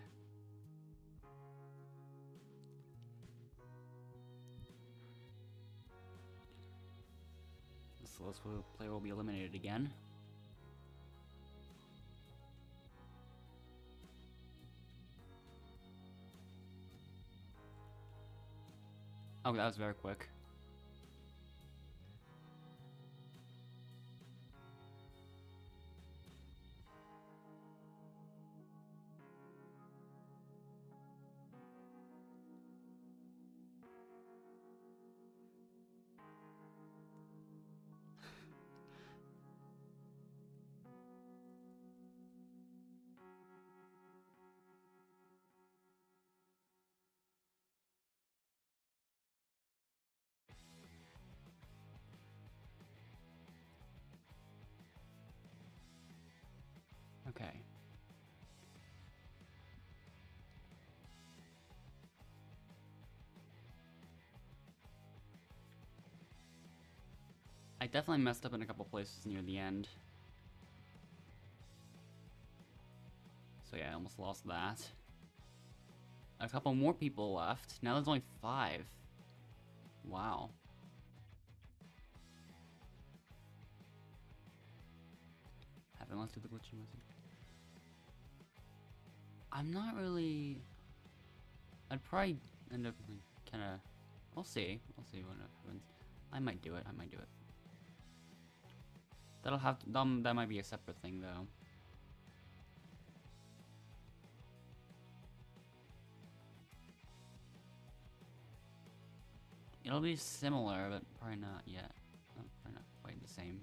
Speaker 1: The slowest player will be eliminated again. Oh, that was very quick. Okay. I definitely messed up in a couple places near the end. So yeah, I almost lost that. A couple more people left. Now there's only 5. Wow. Let's do the glitchy message. I'm not really... I'd probably end up kind of... We'll see. We'll see what happens. I might do it. I might do it. That'll have to, that might be a separate thing though. It'll be similar, but probably not yet. Probably not quite the same.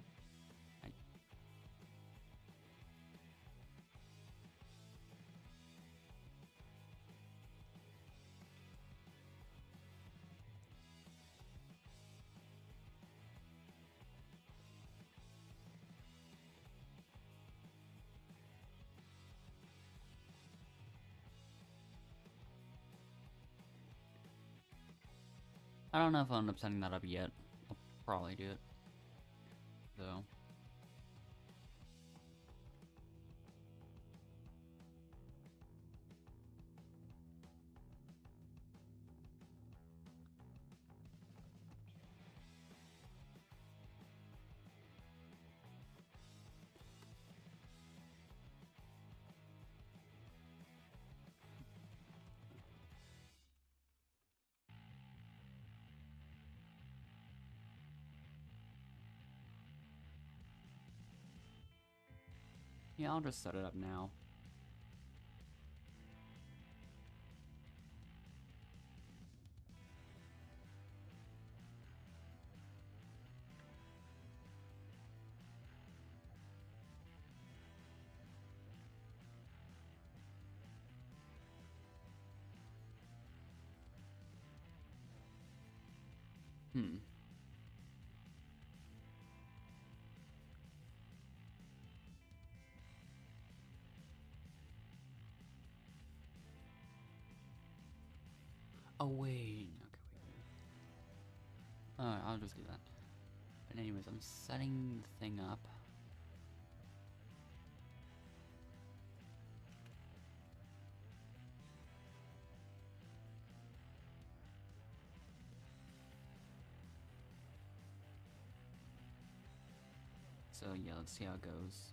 Speaker 1: I don't know if I'll end up setting that up yet. I'll probably do it, though. Yeah, I'll just set it up now. Hmm. Oh, wait. Okay, wait. Alright, I'll just do that. But anyways, I'm setting the thing up. So yeah, let's see how it goes.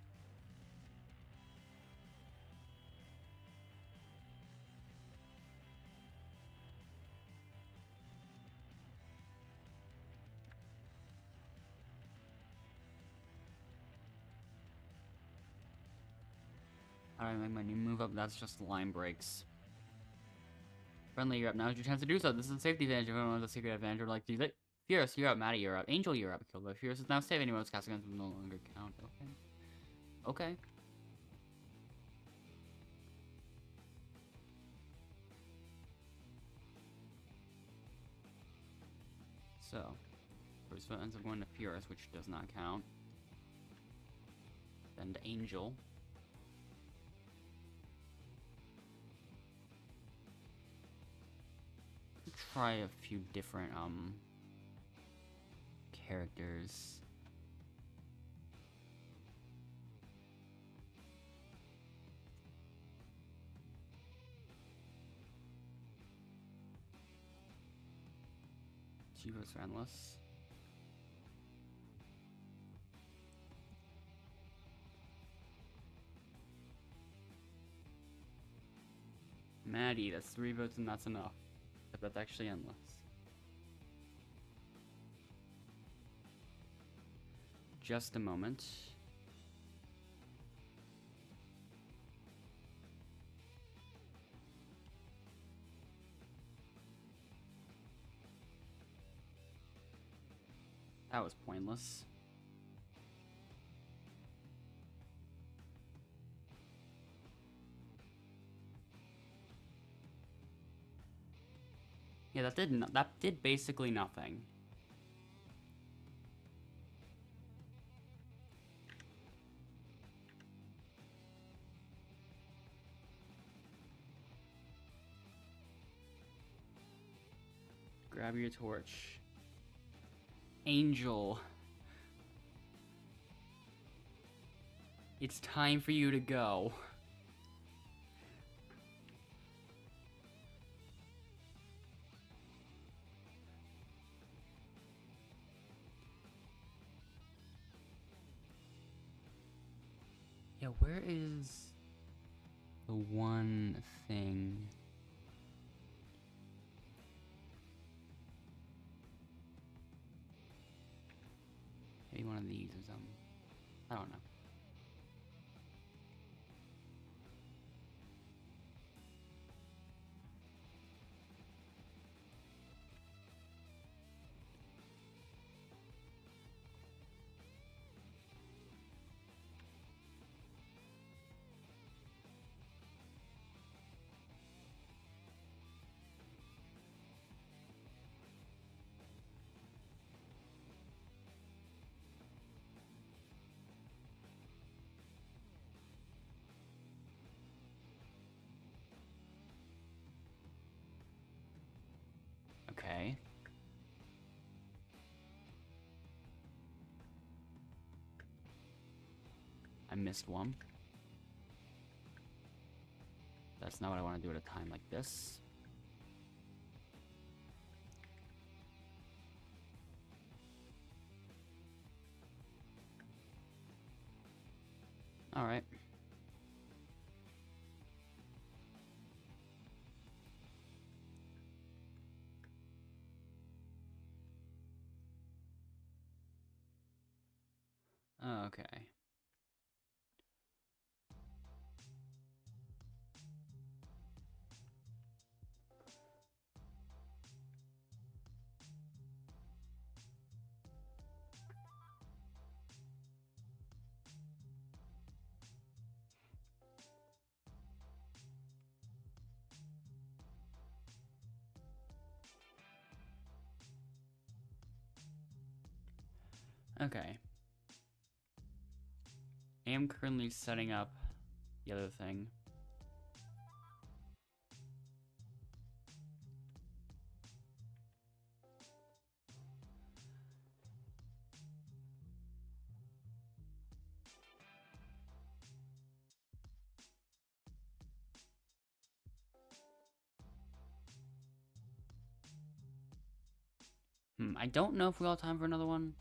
Speaker 1: Alright, make my new move up. That's just line breaks. Friendly, you're up. Now's your chance to do so. This is a safety advantage. If anyone has a secret advantage, would like to use it. Fierce, you're up. Maddie, you're up. Angel, you're up. Killed by Fierce is now safe. Anyone who's casting against him will no longer count. Okay. Okay. So, first foot ends up going to Fierce, which does not count. Then to Angel. Try a few different characters. She was friendless. Maddie, that's 3 votes and that's enough. But that's actually endless. Just a moment. That was pointless. Yeah, that did basically nothing. Grab your torch. Angel. It's time for you to go. Yeah, where is the one thing? Maybe one of these or something. I don't know. Okay. I missed one. That's not what I want to do at a time like this. All right. Okay. Okay. I am currently setting up the other thing. I don't know if we all have time for another one.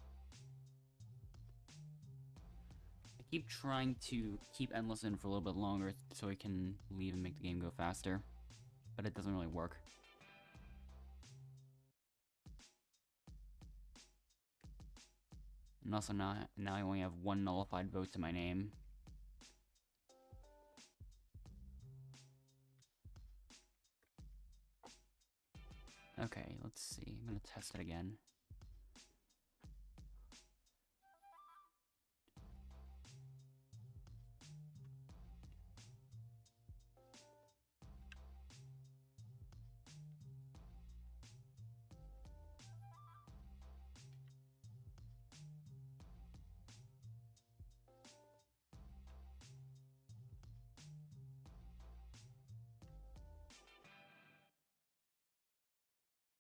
Speaker 1: I keep trying to keep Endless in for a little bit longer so I can leave and make the game go faster. But it doesn't really work. And also now I only have one nullified vote to my name. Okay, let's see. I'm gonna test it again.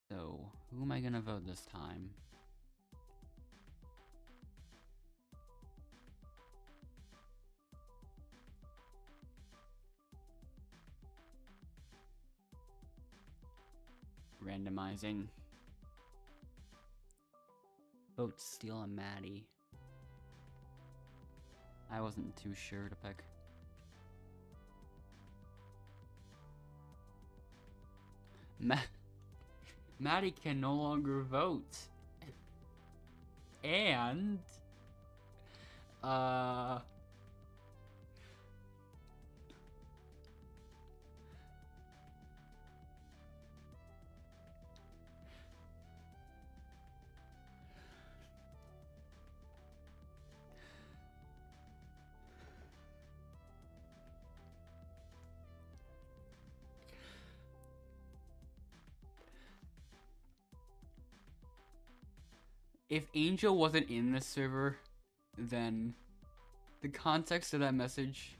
Speaker 1: So, who am I gonna vote this time? Randomizing. Vote Steel and Maddie. I wasn't too sure to pick. Maddie can no longer vote. And if Angel wasn't in this server, then the context of that message,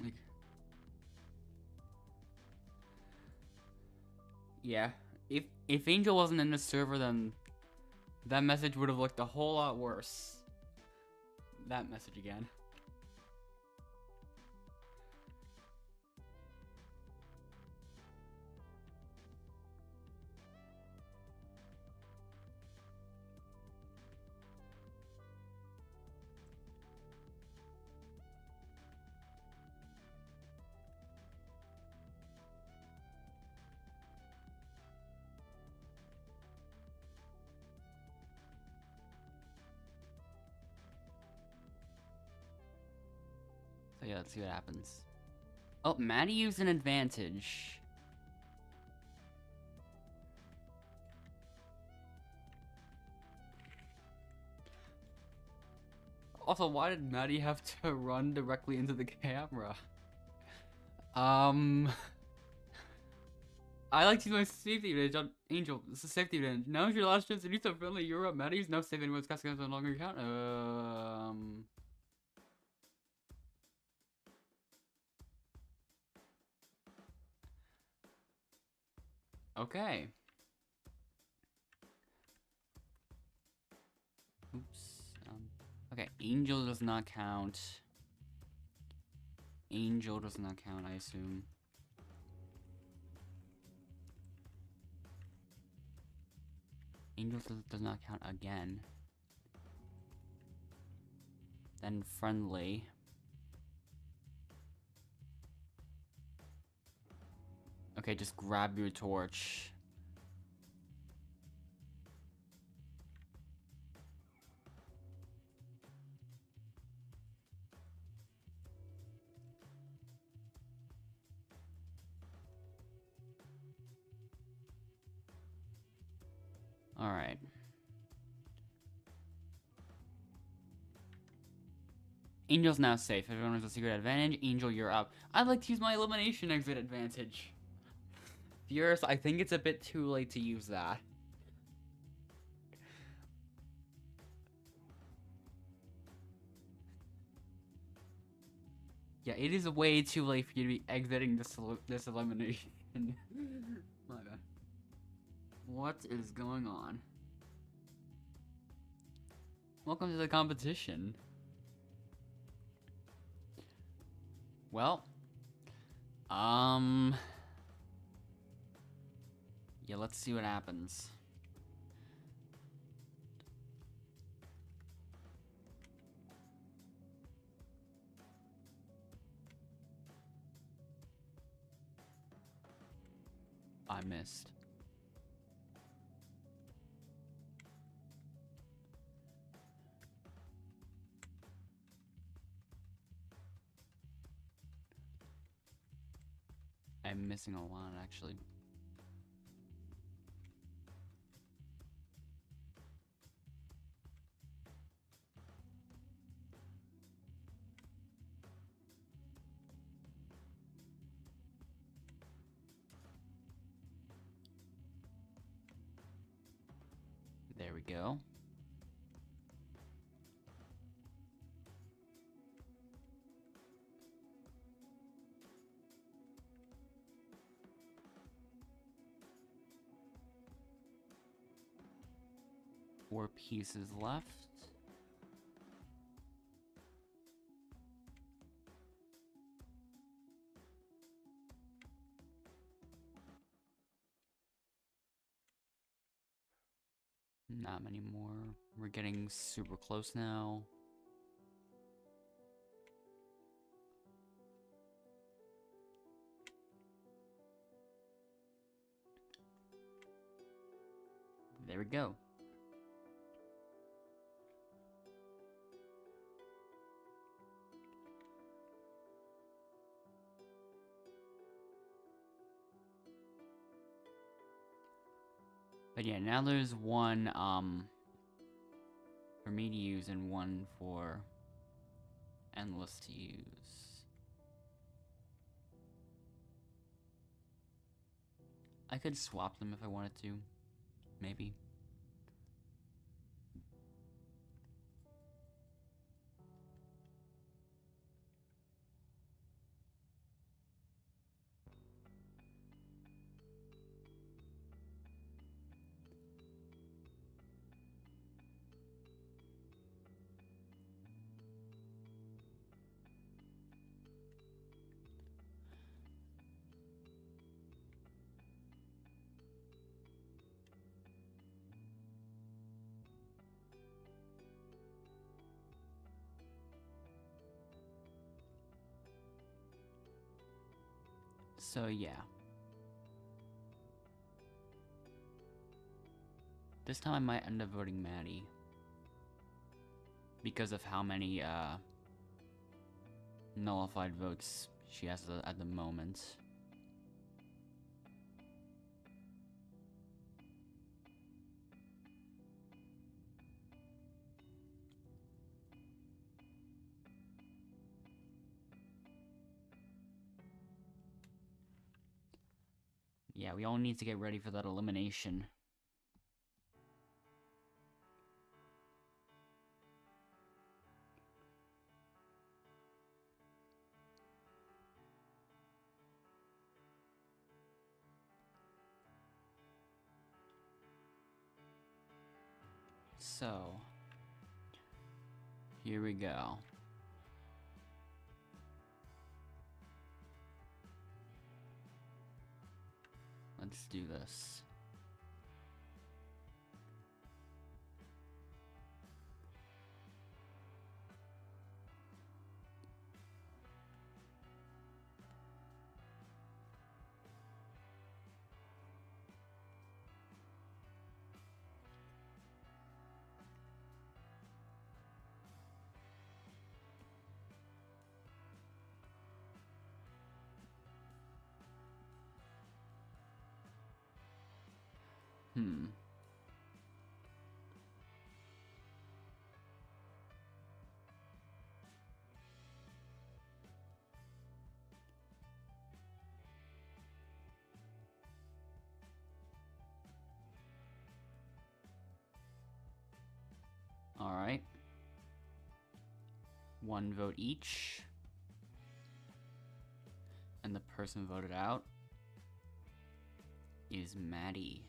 Speaker 1: like, yeah, if Angel wasn't in this server, then that message would have looked a whole lot worse. That message again. So yeah, let's see what happens. Oh, Maddie used an advantage. Also, why did Maddie have to run directly into the camera? I like to use my safety advantage on Angel. This is safety advantage. Now is your last chance to do something friendly. You're up. Maddie's no safe anyone's casting no longer count. Okay. Oops. Okay, Angel does not count. Angel does not count, I assume. Angel does not count again. Then friendly. Okay, just grab your torch. Alright. Angel's now safe. Everyone has a secret advantage. Angel, you're up. I'd like to use my elimination exit advantage. Furious, I think it's a bit too late to use that. Yeah, it is way too late for you to be exiting this elimination. My bad. What is going on? Welcome to the competition. Well, yeah, let's see what happens. I missed. I'm missing a lot, actually. There we go. Four pieces left. Not many more. We're getting super close now. There we go. But yeah, now there's one for me to use and one for Endless to use. I could swap them if I wanted to. Maybe. So yeah. This time I might end up voting Maddie. Because of how many nullified votes she has at the moment. Yeah, we all need to get ready for that elimination. So, here we go. Let's do this. Alright. One vote each. And the person voted out is Maddie.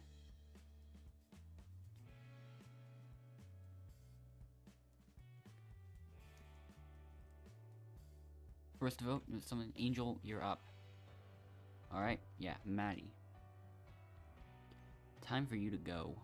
Speaker 1: First vote, someone, Angel, you're up. Alright, yeah, Maddie. Time for you to go.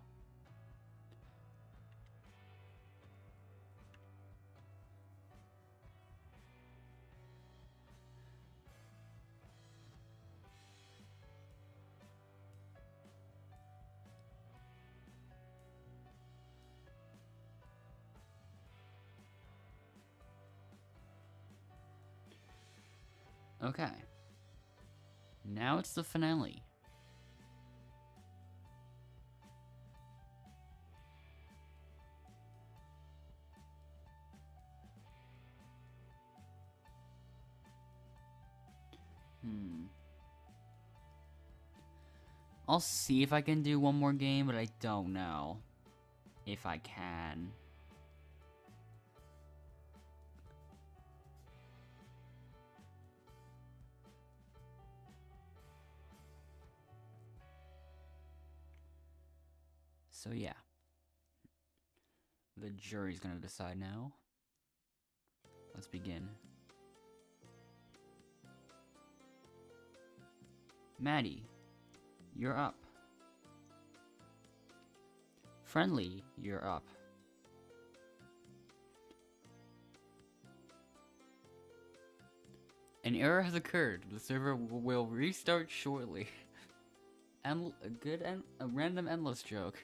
Speaker 1: Okay. Now it's the finale. I'll see if I can do one more game, but I don't know if I can. So yeah. The jury's gonna decide now. Let's begin. Maddie, you're up. Friendly, you're up. An error has occurred. The server will restart shortly. And a random endless joke.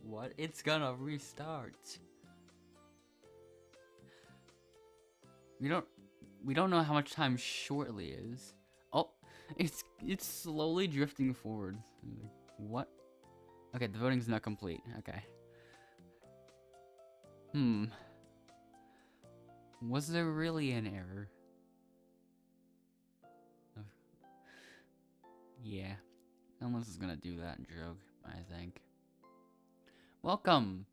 Speaker 1: What? It's gonna restart. We don't know how much time shortly is. Oh, it's slowly drifting forward. What? Okay, the voting's not complete. Okay. Was there really an error? Yeah. Unless it's gonna do that joke, I think. Welcome!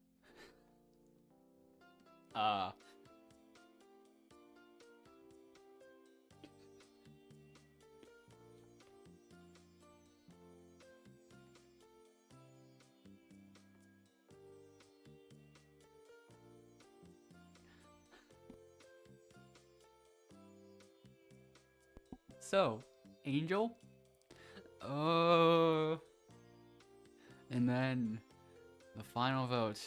Speaker 1: So, Angel? And then the final vote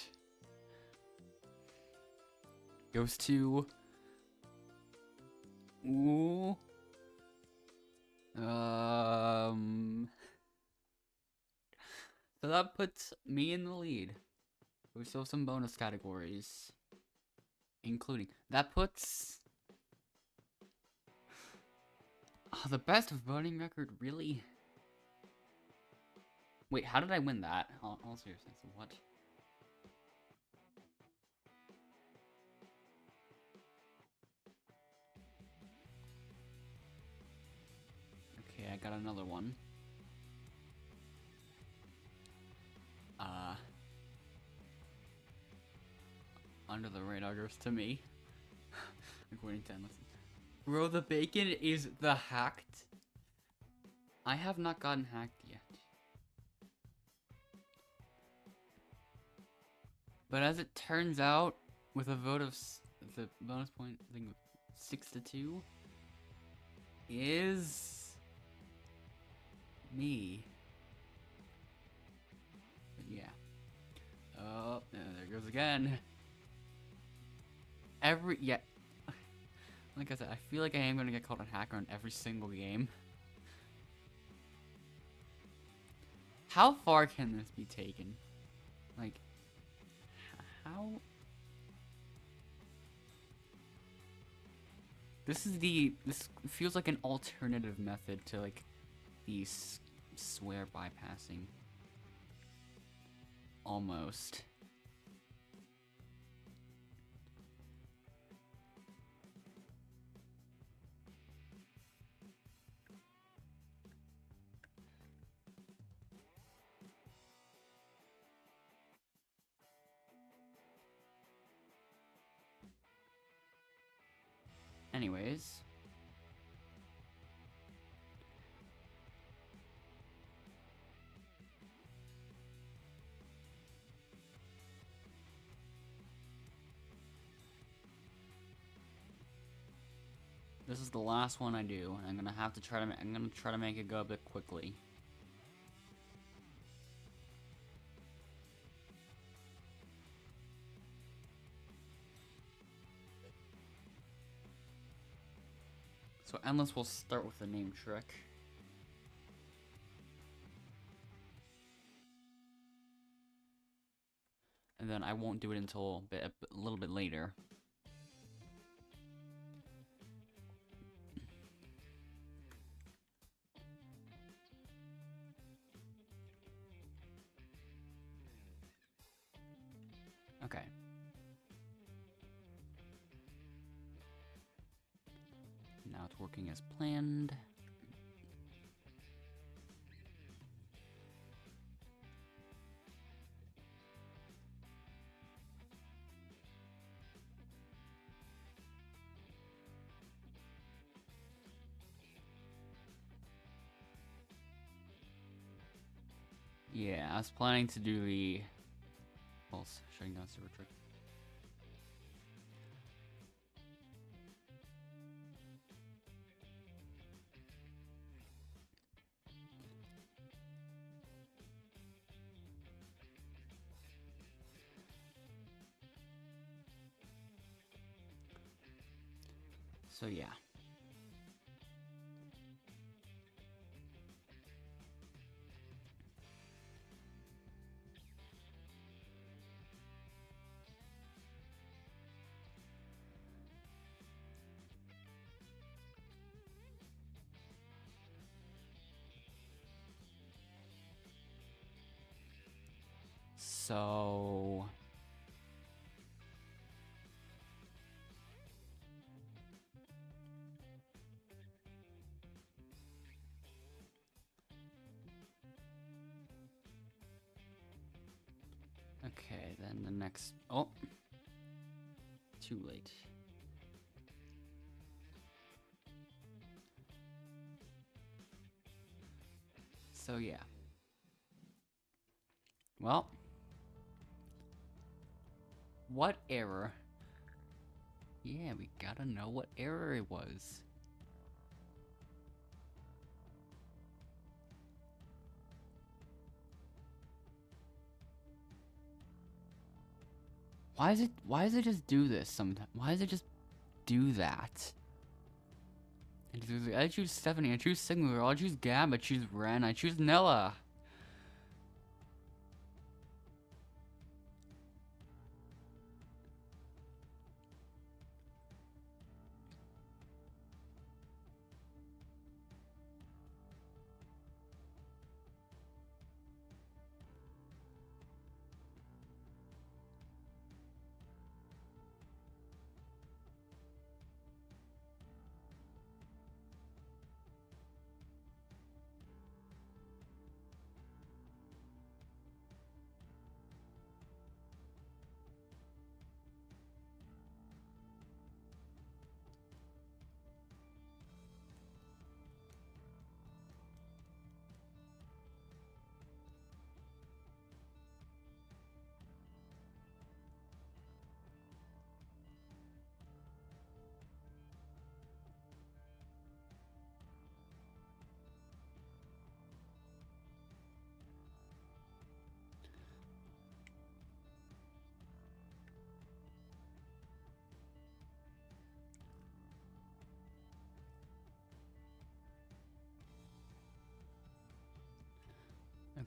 Speaker 1: goes to so that puts me in the lead. We still have some bonus categories, including that puts the best voting record, really? Wait, how did I win that? All seriousness, what? Okay, I got another one. Under the radar goes to me. According to Endless. Bro, the bacon is the hacked. I have not gotten hacked yet. But as it turns out, with a vote of the bonus point, I think 6-2, is me. But yeah. Oh, there goes again. Like I said, I feel like I am gonna get called a hacker on every single game. How far can this be taken? Like, how? This feels like an alternative method to like these swear bypassing. Almost. anyways. This is the last one I do, and I'm gonna have to try to. I'm gonna try to make it go a bit quickly. So Endless will start with the name trick. And then I won't do it until a little bit later. Okay. Now it's working as planned. Yeah, I was planning to do the pulse shutting down server trick. So yeah. So okay, then the next... Oh! Too late. So yeah. Well. What error? Yeah, we gotta know what error it was. Why does it just do this sometimes? Why does it just do that? I choose Stephanie, I choose Sigmar, I choose Gab, I choose Ren, I choose Nella.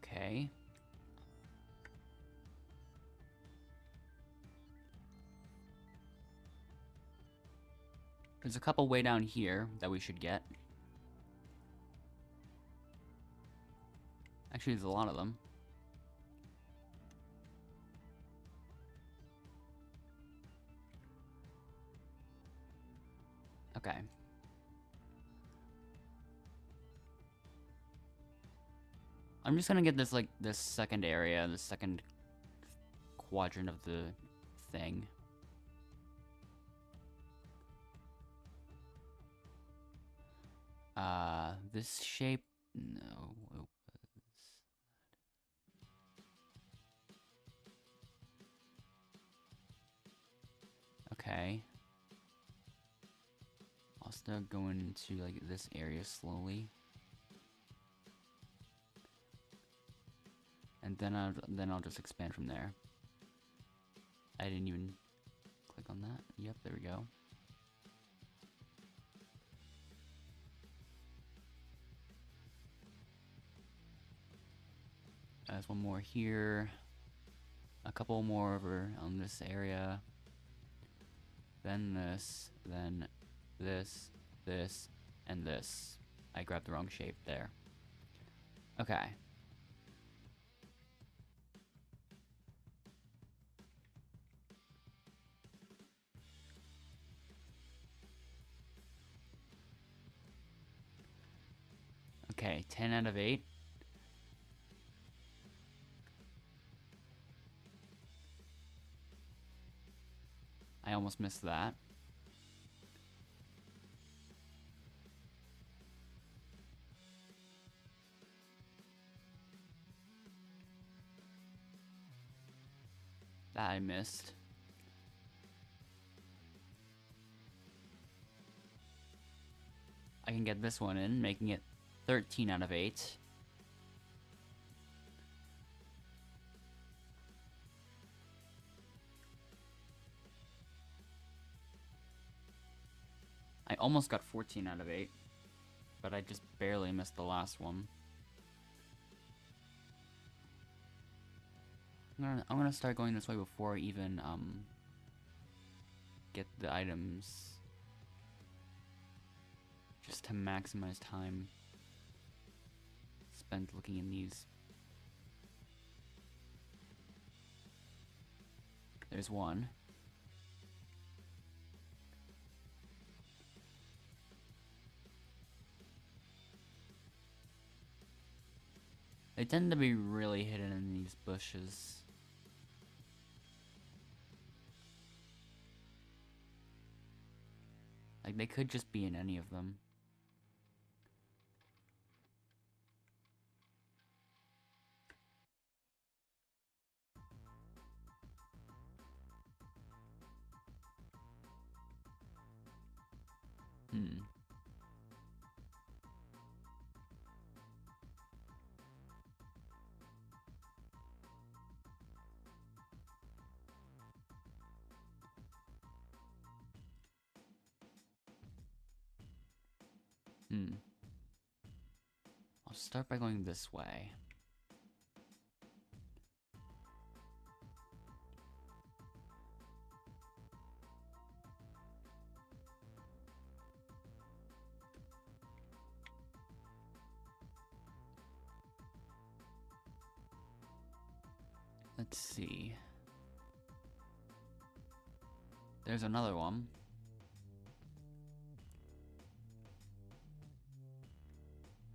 Speaker 1: Okay. There's a couple way down here that we should get. Actually, there's a lot of them. Okay. I'm just gonna get this, like, this second area, the second quadrant of the thing. This shape, no. It was... Okay. I'll start going into like this area slowly. And then I'll just expand from there. I didn't even click on that. Yep, there we go. There's one more here. A couple more over on this area. Then this, and this. I grabbed the wrong shape there. Okay. Okay, 10 out of 8. I almost missed that. That I missed. I can get this one in, making it 13 out of 8. I almost got 14 out of 8, but I just barely missed the last one. I'm gonna start going this way before I even get the items, just to maximize time spent looking in these. There's one. They tend to be really hidden in these bushes. Like, they could just be in any of them. I'll start by going this way. Let's see. There's another one.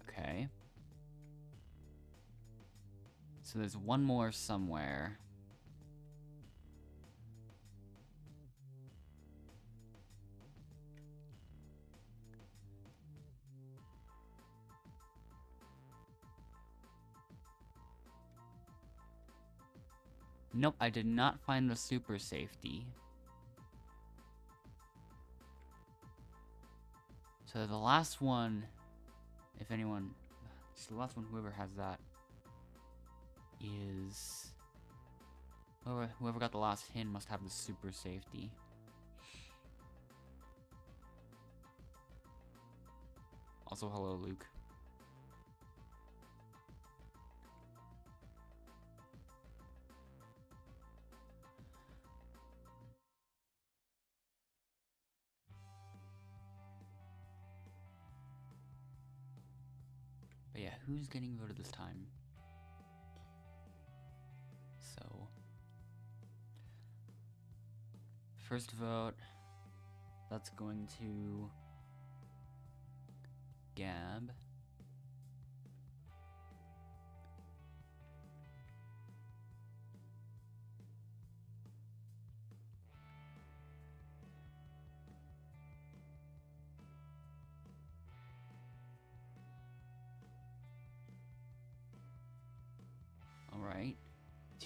Speaker 1: Okay. So there's one more somewhere. Nope, I did not find the super safety. So the last one, if anyone, just the last one, whoever has that, is... Whoever got the last hint must have the super safety. Also, hello, Luke. But yeah, who's getting voted this time? So, first vote, that's going to Gab.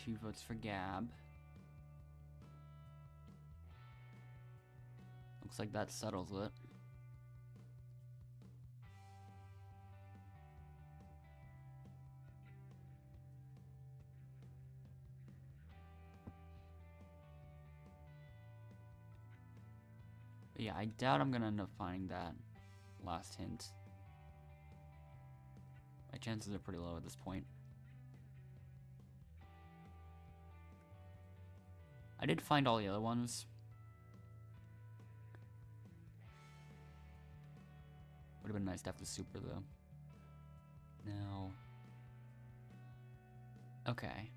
Speaker 1: 2 votes for Gab. Looks like that settles it. But yeah, I doubt I'm gonna end up finding that last hint. My chances are pretty low at this point. I did find all the other ones. Would have been nice to have the super though. Now, okay.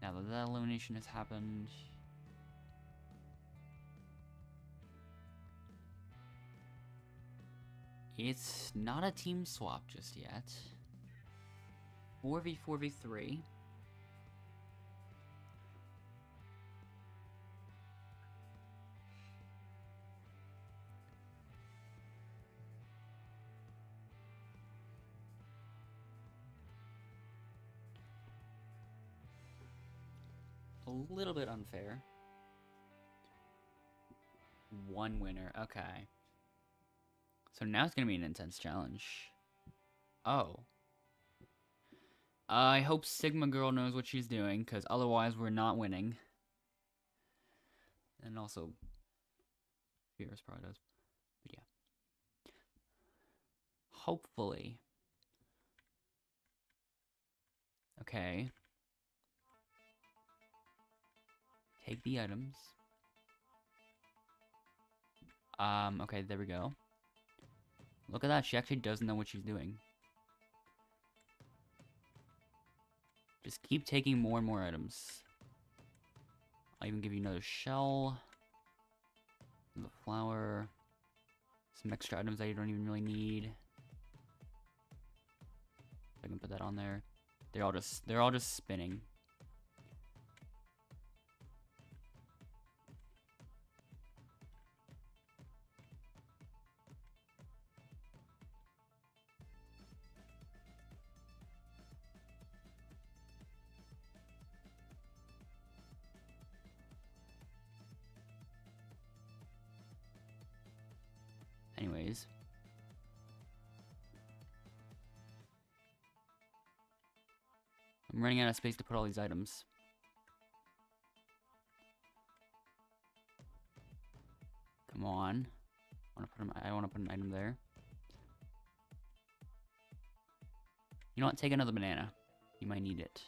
Speaker 1: Now that that elimination has happened, it's not a team swap just yet. 4v4v3. A little bit unfair. One winner, okay. So now it's gonna be an intense challenge. Oh. I hope Sigma Girl knows what she's doing, because otherwise we're not winning. And also, Fierce probably does. But yeah. Hopefully. Okay. Take the items. Okay, there we go. Look at that, she actually doesn't know what she's doing. Just keep taking more and more items. I'll even give you another shell. The flower. Some extra items that you don't even really need. I can put that on there. They're all just spinning. Anyways. I'm running out of space to put all these items. Come on. I want to put an item there. You know what? Take another banana. You might need it.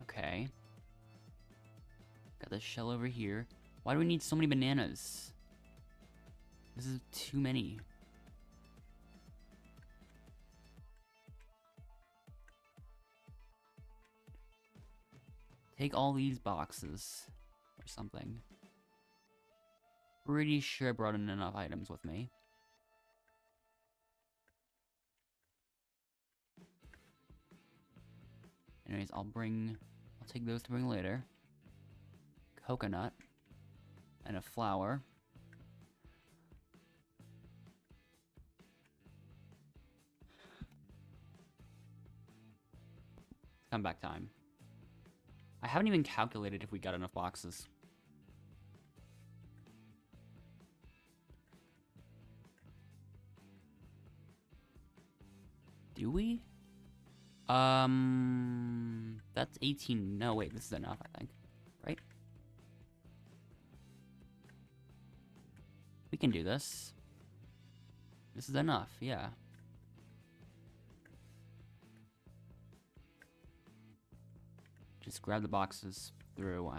Speaker 1: Okay. Got this shell over here. Why do we need so many bananas? This is too many. Take all these boxes or something. Pretty sure I brought in enough items with me. Anyways, I'll take those to bring later. Coconut. And a flower. Comeback time. I haven't even calculated if we got enough boxes. Do we? That's 18. No, wait, this is enough, I think. Right? We can do this. This is enough, yeah. Just grab the boxes through.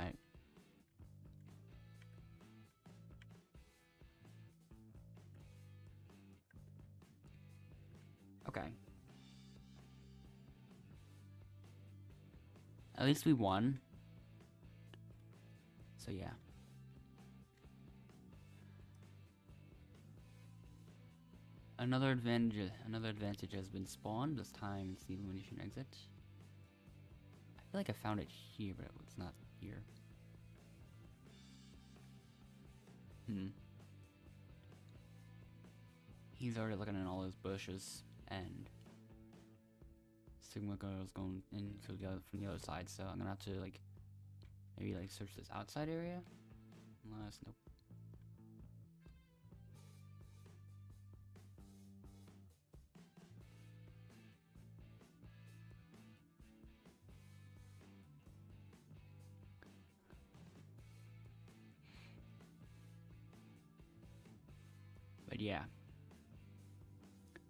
Speaker 1: Okay. At least we won. So, yeah. Another advantage has been spawned. This time it's the elimination exit. I feel like I found it here, but it's not here. He's already looking in all those bushes, and Sigma Girl's going into from the other side, so I'm gonna have to like maybe like search this outside area. Unless nope. But yeah.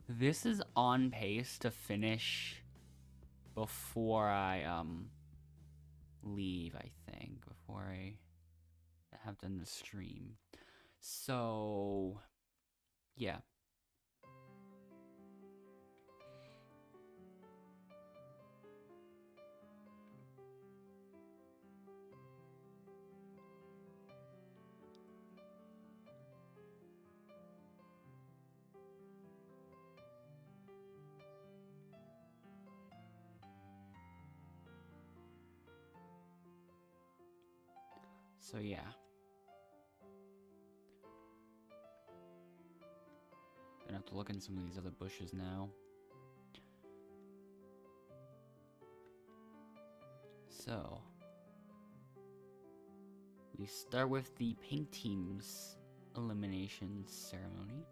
Speaker 1: This is on pace to finish before I leave, I think. Before I have done the stream. So yeah. So yeah. Gonna have to look in some of these other bushes now. So we start with the pink team's elimination ceremony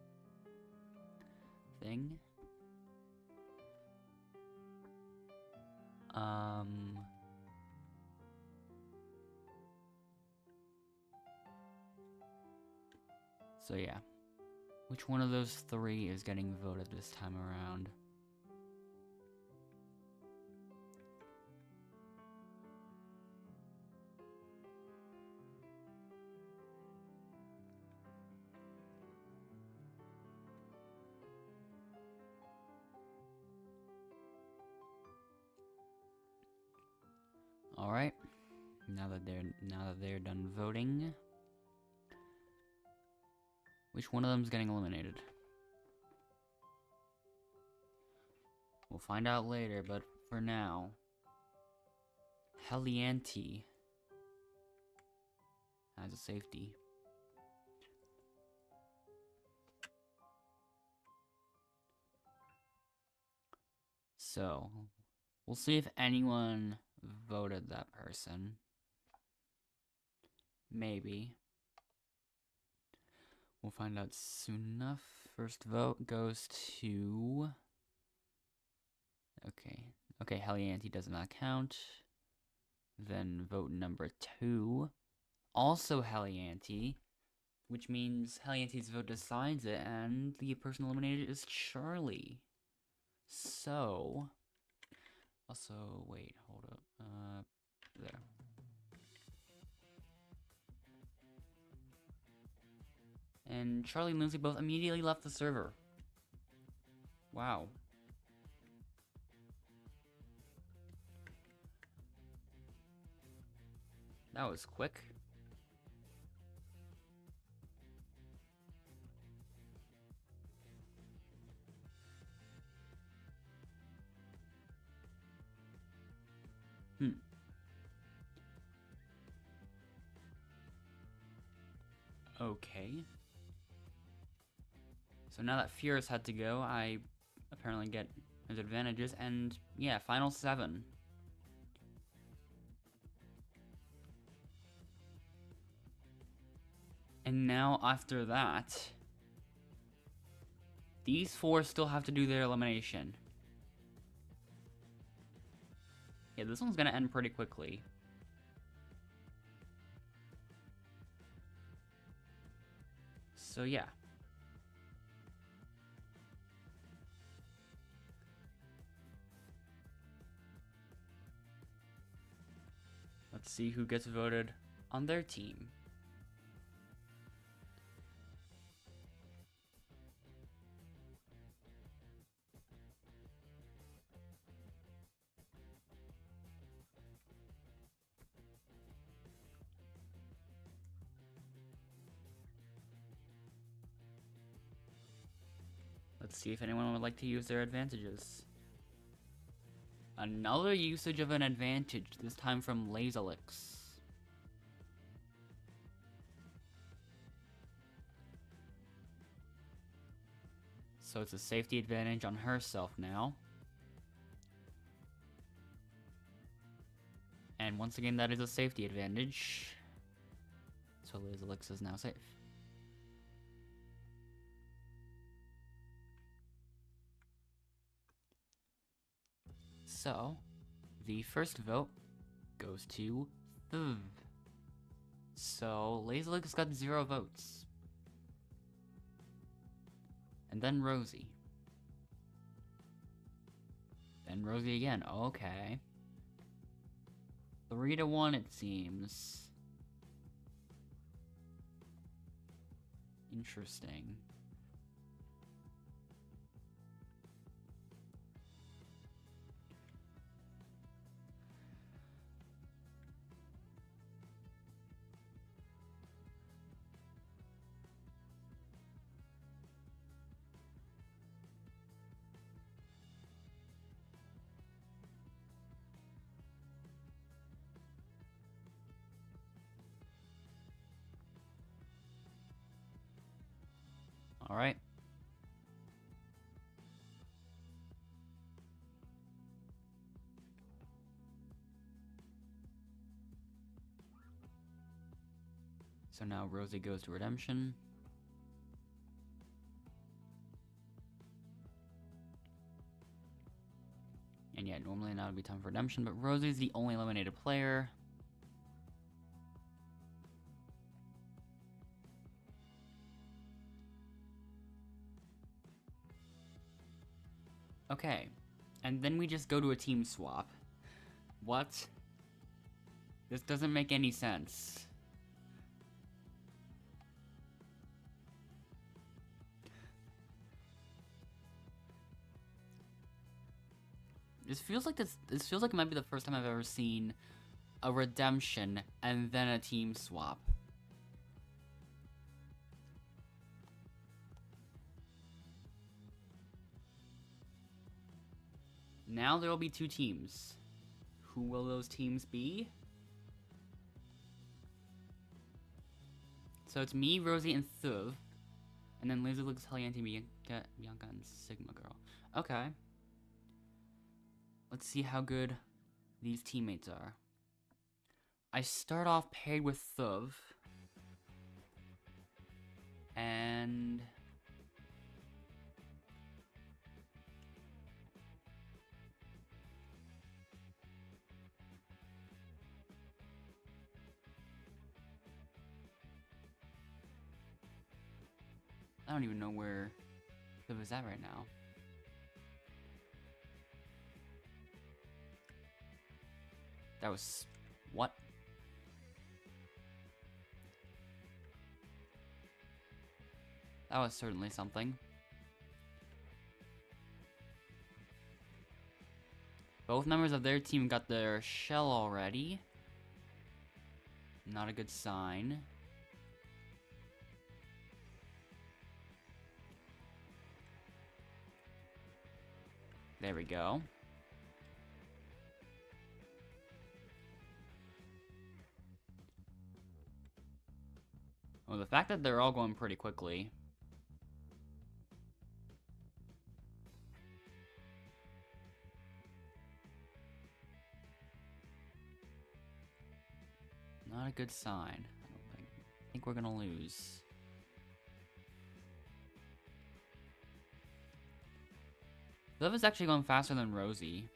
Speaker 1: thing. So yeah. Which one of those three is getting voted this time around? All right. Now that they're done voting, which one of them is getting eliminated? We'll find out later, but for now, Helianti has a safety. So, we'll see if anyone voted that person. Maybe. We'll find out soon enough. First vote goes to... Okay, Helianti does not count. Then vote number 2. Also Helianti. Which means Helianti's vote decides it, and the person eliminated is Charlie. So... Also, wait, hold up. There. And Charlie and Lindsay both immediately left the server. Wow. That was quick. Okay. So now that Fierce had to go, I apparently get his advantages, and yeah, final 7. And now after that, these 4 still have to do their elimination. Yeah, this one's gonna end pretty quickly. So yeah. Let's see who gets voted on their team. Let's see if anyone would like to use their advantages. Another usage of an advantage, this time from Lazalix. So it's a safety advantage on herself now. And once again, that is a safety advantage. So Lazalix is now safe. So, the first vote goes to Thuv. So, Lazalix got 0 votes. And then Rosie. Then Rosie again. Okay. 3-1 it seems. Interesting. All right. So now Rosie goes to Redemption. And yeah, normally now would be time for Redemption, but Rosie's the only eliminated player. Okay, and then we just go to a team swap. What? This doesn't make any sense. This feels like it might be the first time I've ever seen a redemption and then a team swap. Now there will be 2 teams. Who will those teams be? So it's me, Rosie, and Thuv. And then Lazalix, Helianti, Bianca, and Sigma Girl. Okay. Let's see how good these teammates are. I start off paired with Thuv. And... I don't even know where Thuv is at right now. That was... what? That was certainly something. Both members of their team got their shell already. Not a good sign. There we go. Well, the fact that they're all going pretty quickly. Not a good sign. I think we're gonna lose. Liv is actually going faster than Rosie.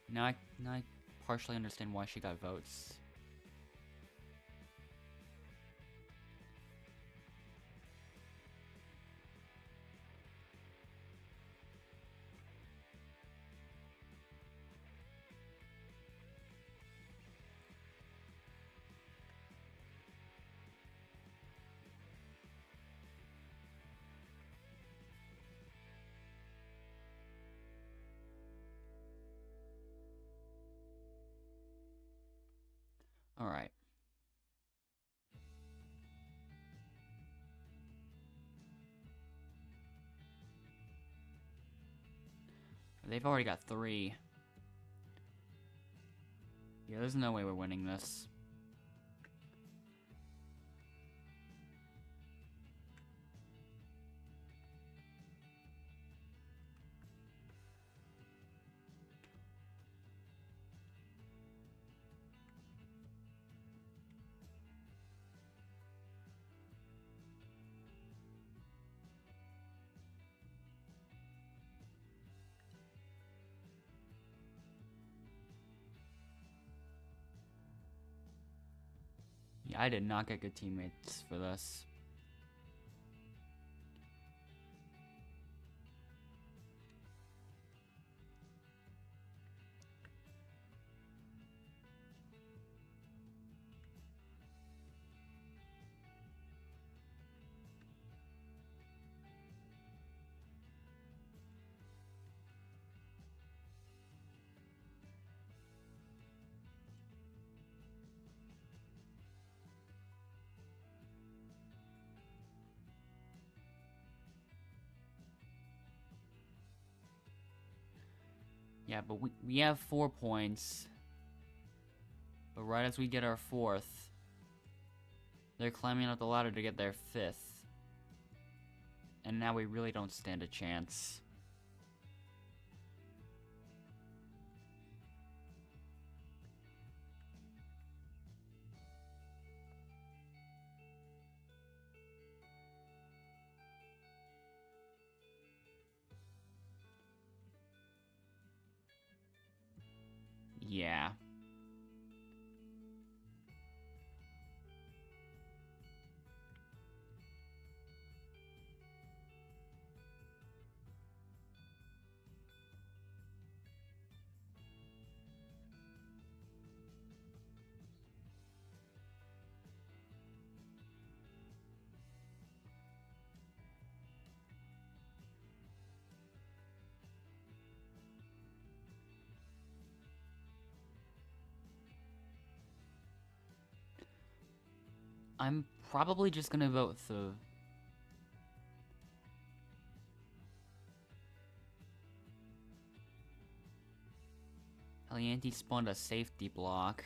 Speaker 1: Now I partially understand why she got votes. Alright. they've already got 3. Yeah, there's no way we're winning this. Yeah, I did not get good teammates for this. Yeah, but we have 4 points. But right as we get our 4th, they're climbing up the ladder to get their 5th. And now we really don't stand a chance. Yeah. I'm probably just gonna vote the... Helianti spawned a safety block.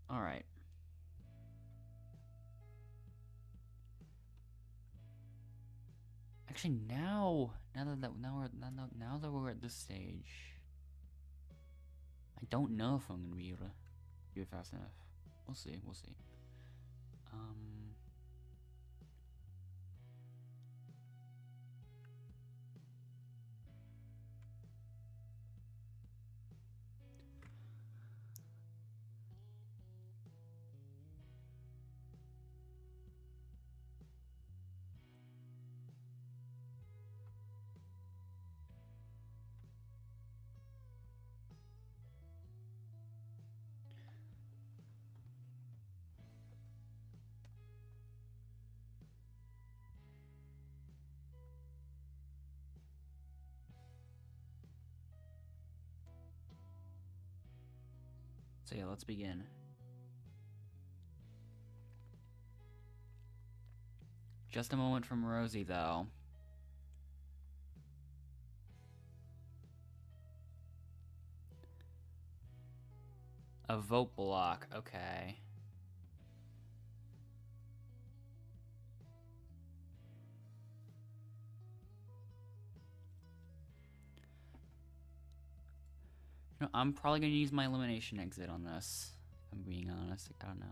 Speaker 1: Alright. Actually, now that we're at this stage, I don't know if I'm gonna be able to do it fast enough. We'll see. We'll see. So yeah, let's begin. Just a moment from Rosie, though. A vote block, okay. You know, I'm probably gonna use my elimination exit on this. If I'm being honest, I don't know.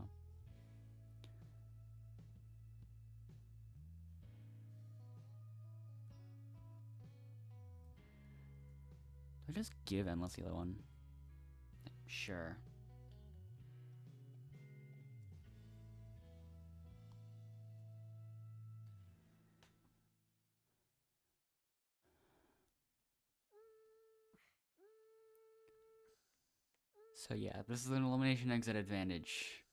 Speaker 1: Do I just give Endless the other one? Sure. So yeah, this is an elimination exit advantage.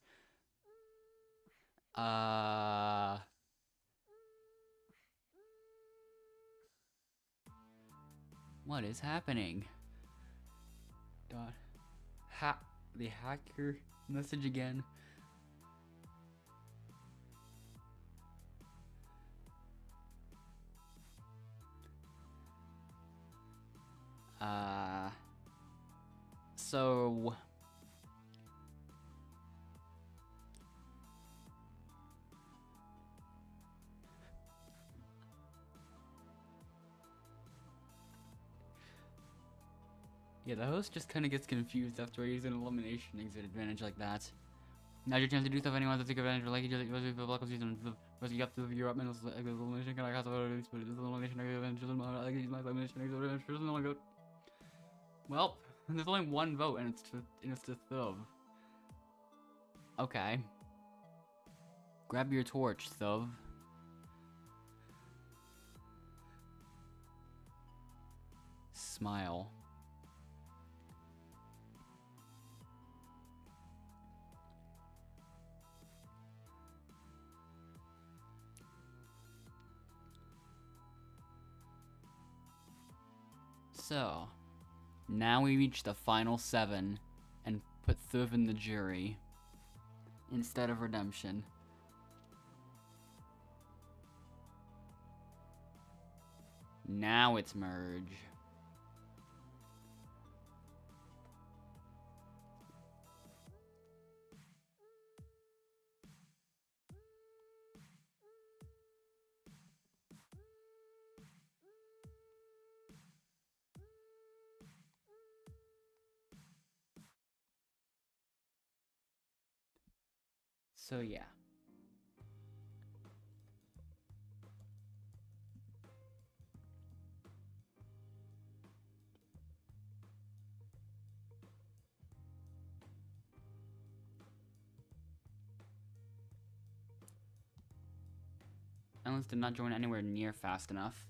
Speaker 1: What is happening? The hacker message again. So yeah, the host just kind of gets confused after I use an elimination exit advantage like that. Now's your chance to do stuff anyone to take advantage of, like you just the block season. You have to figure out mental elimination. Can I cast a release? But this elimination exit advantage doesn't matter. I use my elimination exit advantage. Doesn't only go. Well, there's only one vote, and it's to Thub. Okay. Grab your torch, Thub. Smile. So, now we reach the final 7 and put Thuv in the jury instead of redemption. Now it's merge. So yeah. Ellis did not join anywhere near fast enough.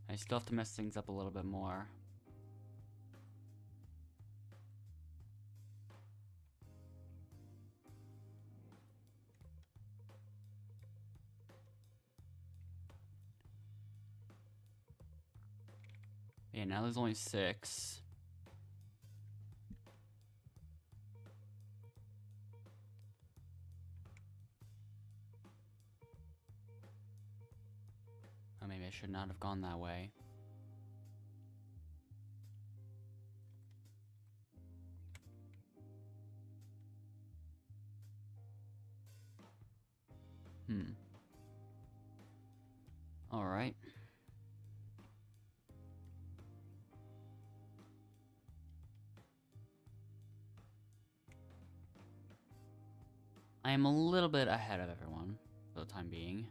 Speaker 1: I still have to mess things up a little bit more. Yeah, now there's only 6. Oh, maybe I should not have gone that way. Alright. I am a little bit ahead of everyone for the time being.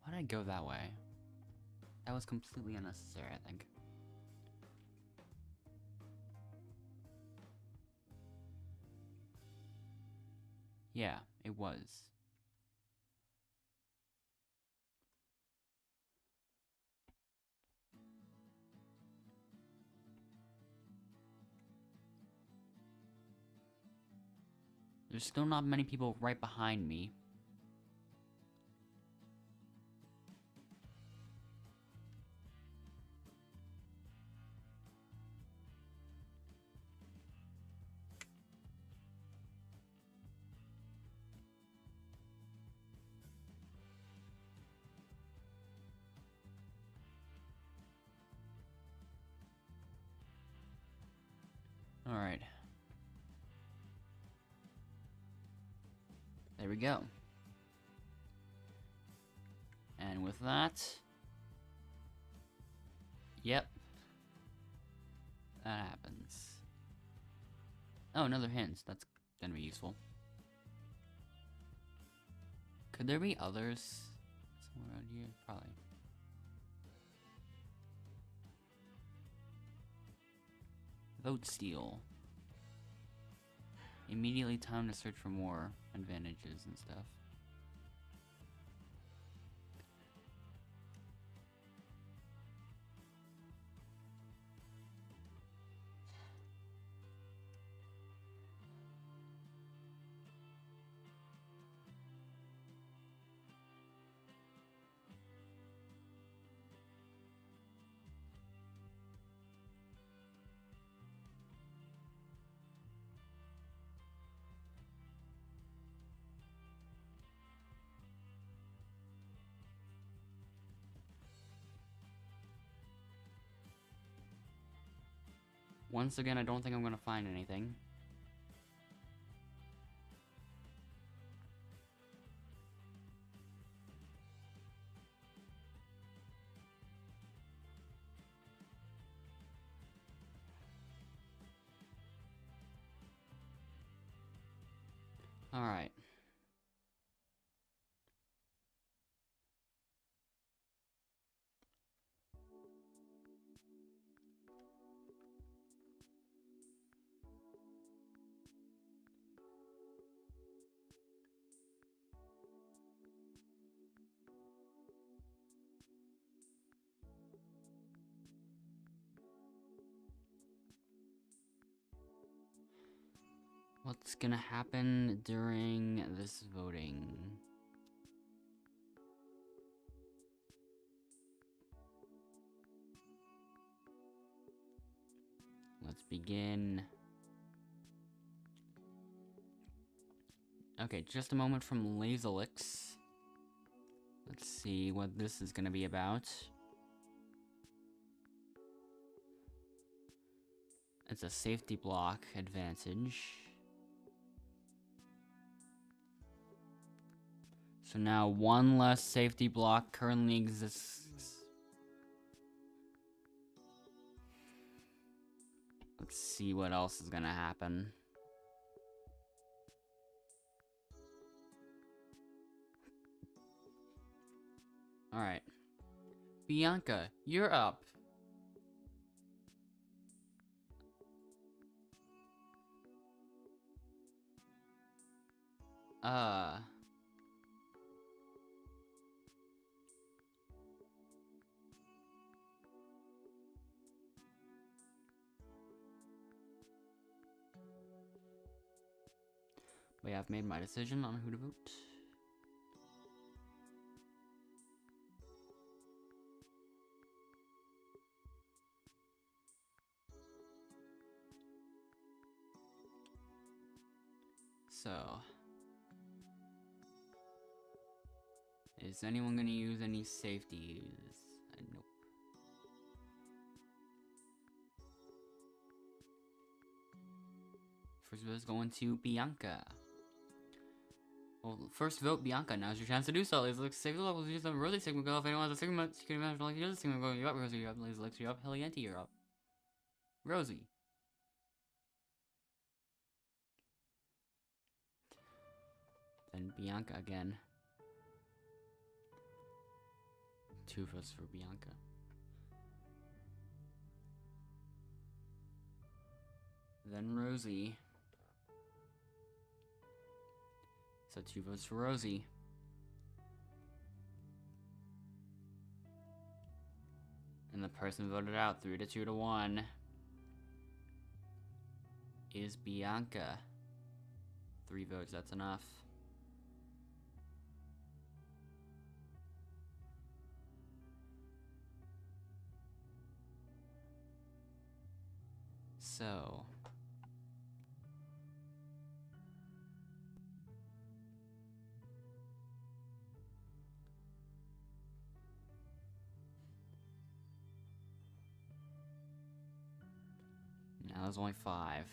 Speaker 1: Why did I go that way? That was completely unnecessary, I think. Yeah, it was. There's still not many people right behind me. Alright. There we go. And with that... Yep. That happens. Oh, another hint. That's gonna be useful. Could there be others somewhere around here? Probably. Vote steal. Immediately time to search for more advantages and stuff. Once again, I don't think I'm gonna find anything. Alright. What's gonna happen during this voting? Let's begin. Okay, just a moment from Lazalix. Let's see what this is gonna be about. It's a safety block advantage. So now one less safety block currently exists. Let's see what else is gonna happen. Alright. Bianca, you're up. But yeah, I've made my decision on who to vote. So, is anyone gonna use any safeties? Nope. First vote is going to Bianca. Well, first vote Bianca. Now's your chance to do so. Let's save the levels. Use the Rosie segment. Go if anyone has a segment. You can imagine like the other segment. Go. You're up, Rosie. You're up. Lex, you're up. Helianti, you're up. Rosie. Then Bianca again. 2 votes for Bianca. Then Rosie. So 2 votes for Rosie. And the person voted out 3 to 2 to 1 is Bianca. 3 votes, that's enough. So now there's only 5.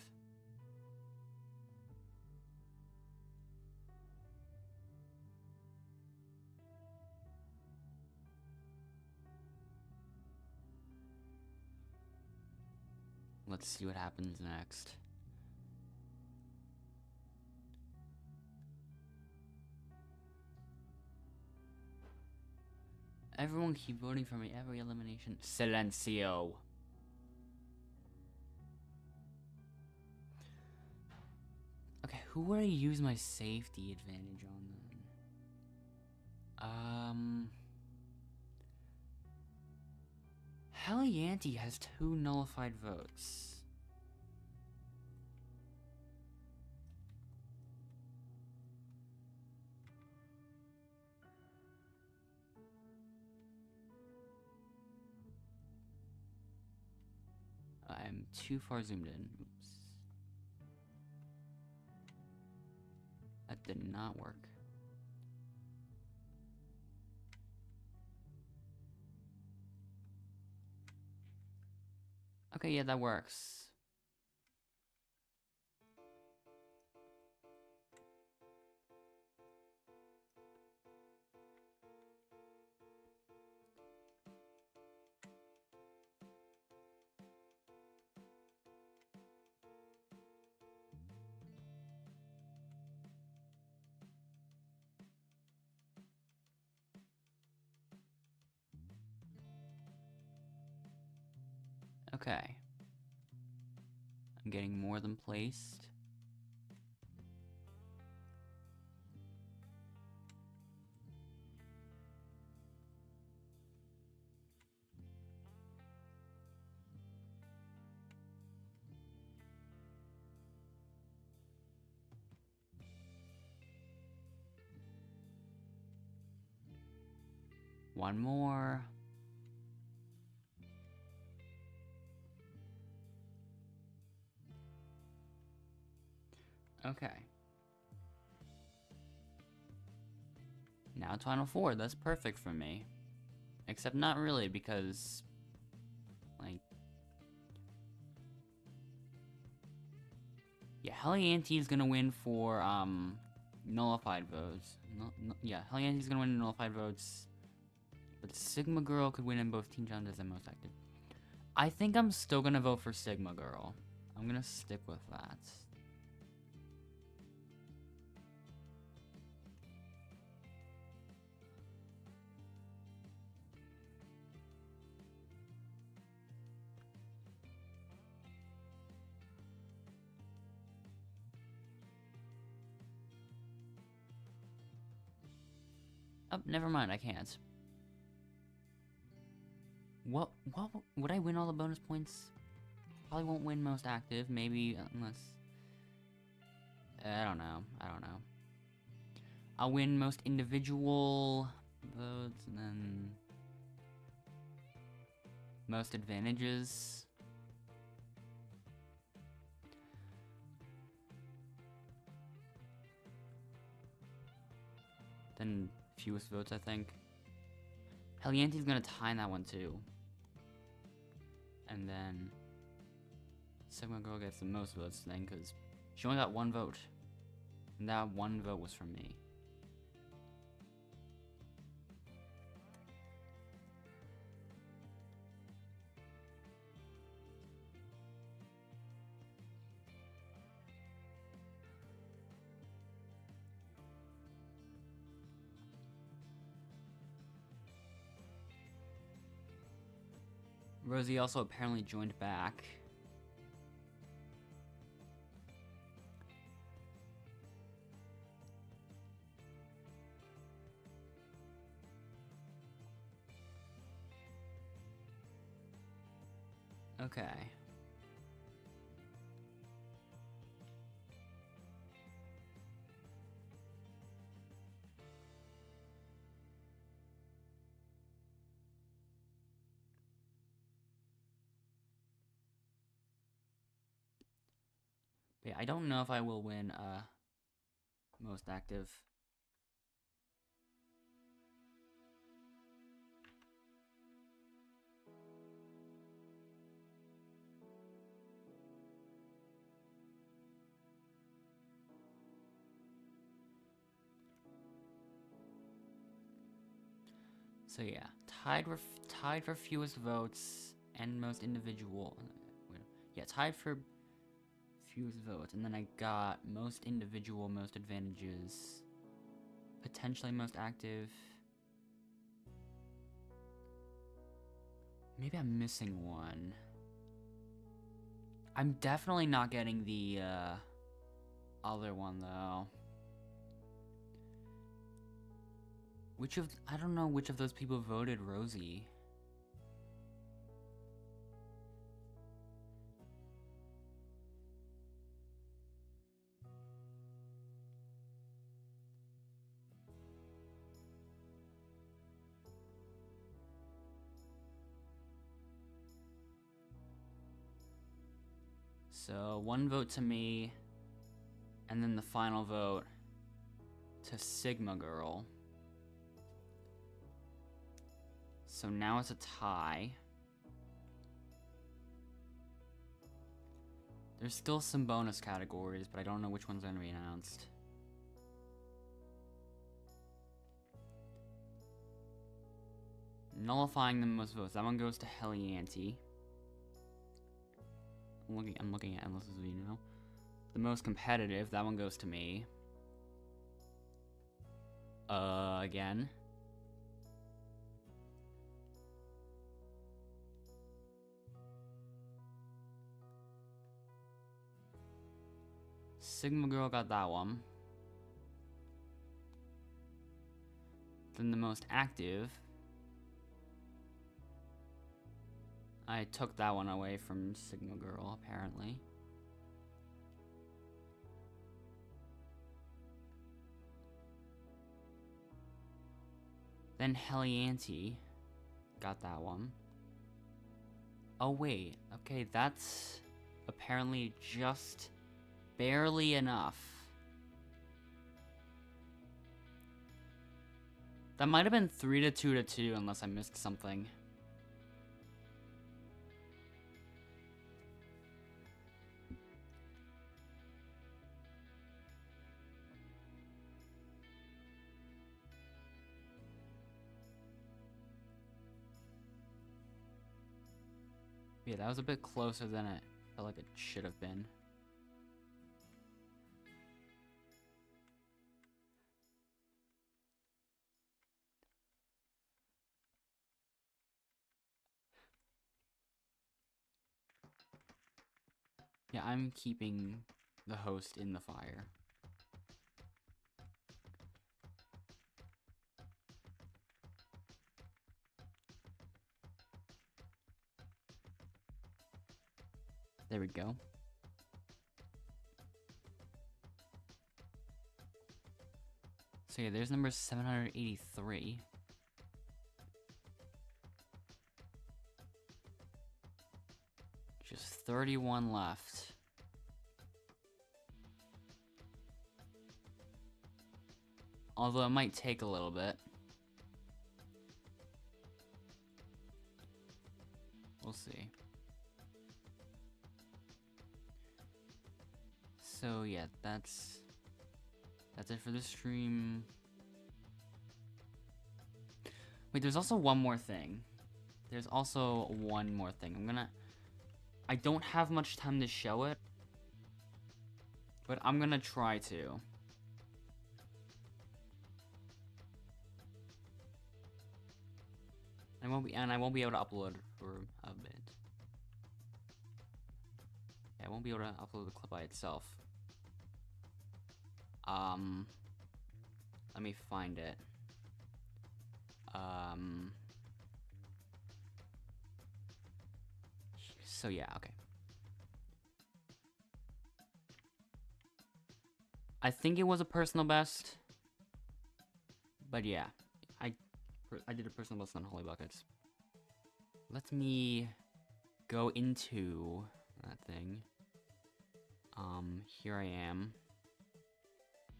Speaker 1: Let's see what happens next. Everyone keep voting for me. Every elimination. Silencio. Okay, who would I use my safety advantage on then? Helianti has 2 nullified votes. I'm too far zoomed in. Oops. That did not work. Okay, yeah, that works. Okay. I'm getting more than placed. One more. Okay. Now it's Final Four. That's perfect for me. Except not really, because... like... yeah, Helianti is gonna win for, nullified votes. Yeah, Helianti's gonna win in nullified votes. But Sigma Girl could win in both team challenges and most active. I think I'm still gonna vote for Sigma Girl. I'm gonna stick with that. Oh, never mind, I can't. What would I win all the bonus points? Probably won't win most active, maybe, unless... I don't know. I'll win most individual votes, and then... most advantages. Then fewest votes, I think. Helianti's gonna tie in that one too. And then Sigma Girl gets the most votes then, because she only got 1 vote. And that 1 vote was from me. Rosie also apparently joined back. Okay. But yeah, I don't know if I will win most active. So yeah, tied for fewest votes and most individual. Yeah, tied for fewest votes, and then I got most individual, most advantages, potentially most active. Maybe I'm missing one. I'm definitely not getting the other one though. I don't know which of those people voted Rosie. So 1 vote to me, and then the final vote to Sigma Girl. So now it's a tie. There's still some bonus categories, but I don't know which one's going to be announced. Nullifying the most votes. That one goes to Helianti. I'm looking at Endless's view now. The most competitive, that one goes to me. Again. Sigma Girl got that one. Then the most active. I took that one away from Sigma Girl, apparently. Then Helianti got that one. Oh wait, okay, that's apparently just barely enough. That might have been 3 to 2 to 2 unless I missed something. Yeah, that was a bit closer than it felt like it should have been. Yeah, I'm keeping the host in the fire. There we go. So yeah, there's number 783. Just 31 left. Although it might take a little bit. We'll see. So yeah, that's it for this stream. Wait, there's also one more thing. There's also one more thing. I don't have much time to show it, but I'm gonna try to. I won't be able to upload for a bit. Yeah, I won't be able to upload the clip by itself. Let me find it. So yeah, okay. I think it was a personal best, but yeah, I did a personal best on Holy Buckets. Let me go into that thing. Here I am.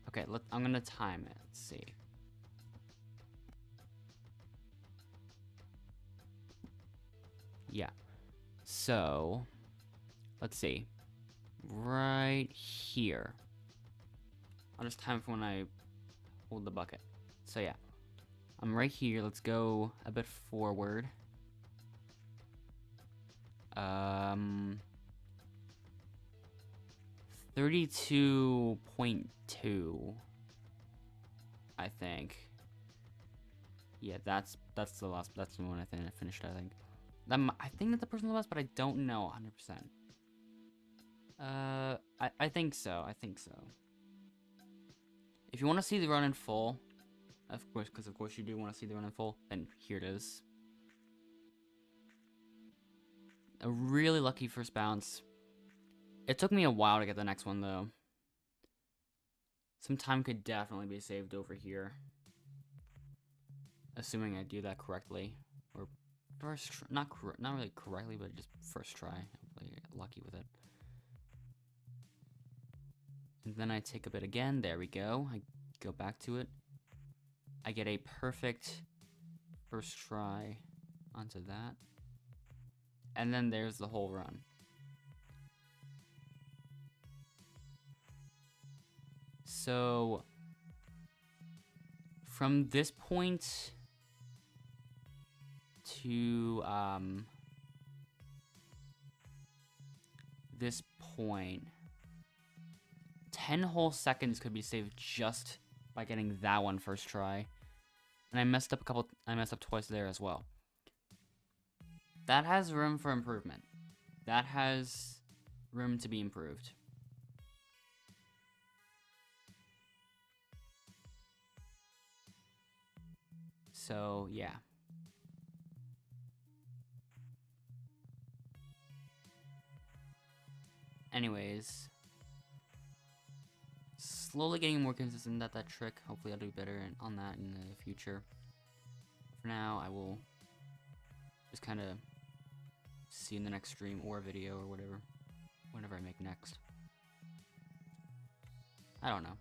Speaker 1: Okay, I'm gonna time it. Let's see. Yeah. So, let's see. Right here. I'll just time it for when I hold the bucket. So yeah, I'm right here. Let's go a bit forward. 32.2, I think. Yeah, that's the one I finished, I think. I think that's the person on the bus, but I don't know 100%. I think so. I think so. If you want to see the run in full, of course, because of course you do want to see the run in full, then here it is. A really lucky first bounce. It took me a while to get the next one, though. Some time could definitely be saved over here. Assuming I do that correctly. Or first, not really correctly, but just first try. Hopefully get lucky with it. And then I take a bit again. There we go. I go back to it. I get a perfect first try onto that. And then there's the whole run. So from this point to this point, 10 whole seconds could be saved just by getting that one first try. And I messed up twice there as well. That has room for improvement. That has room to be improved. So, yeah. Anyways, slowly getting more consistent at that trick. Hopefully I'll do better on that in the future. For now, I will just kind of see in the next stream or video or whatever, whenever I make next. I don't know.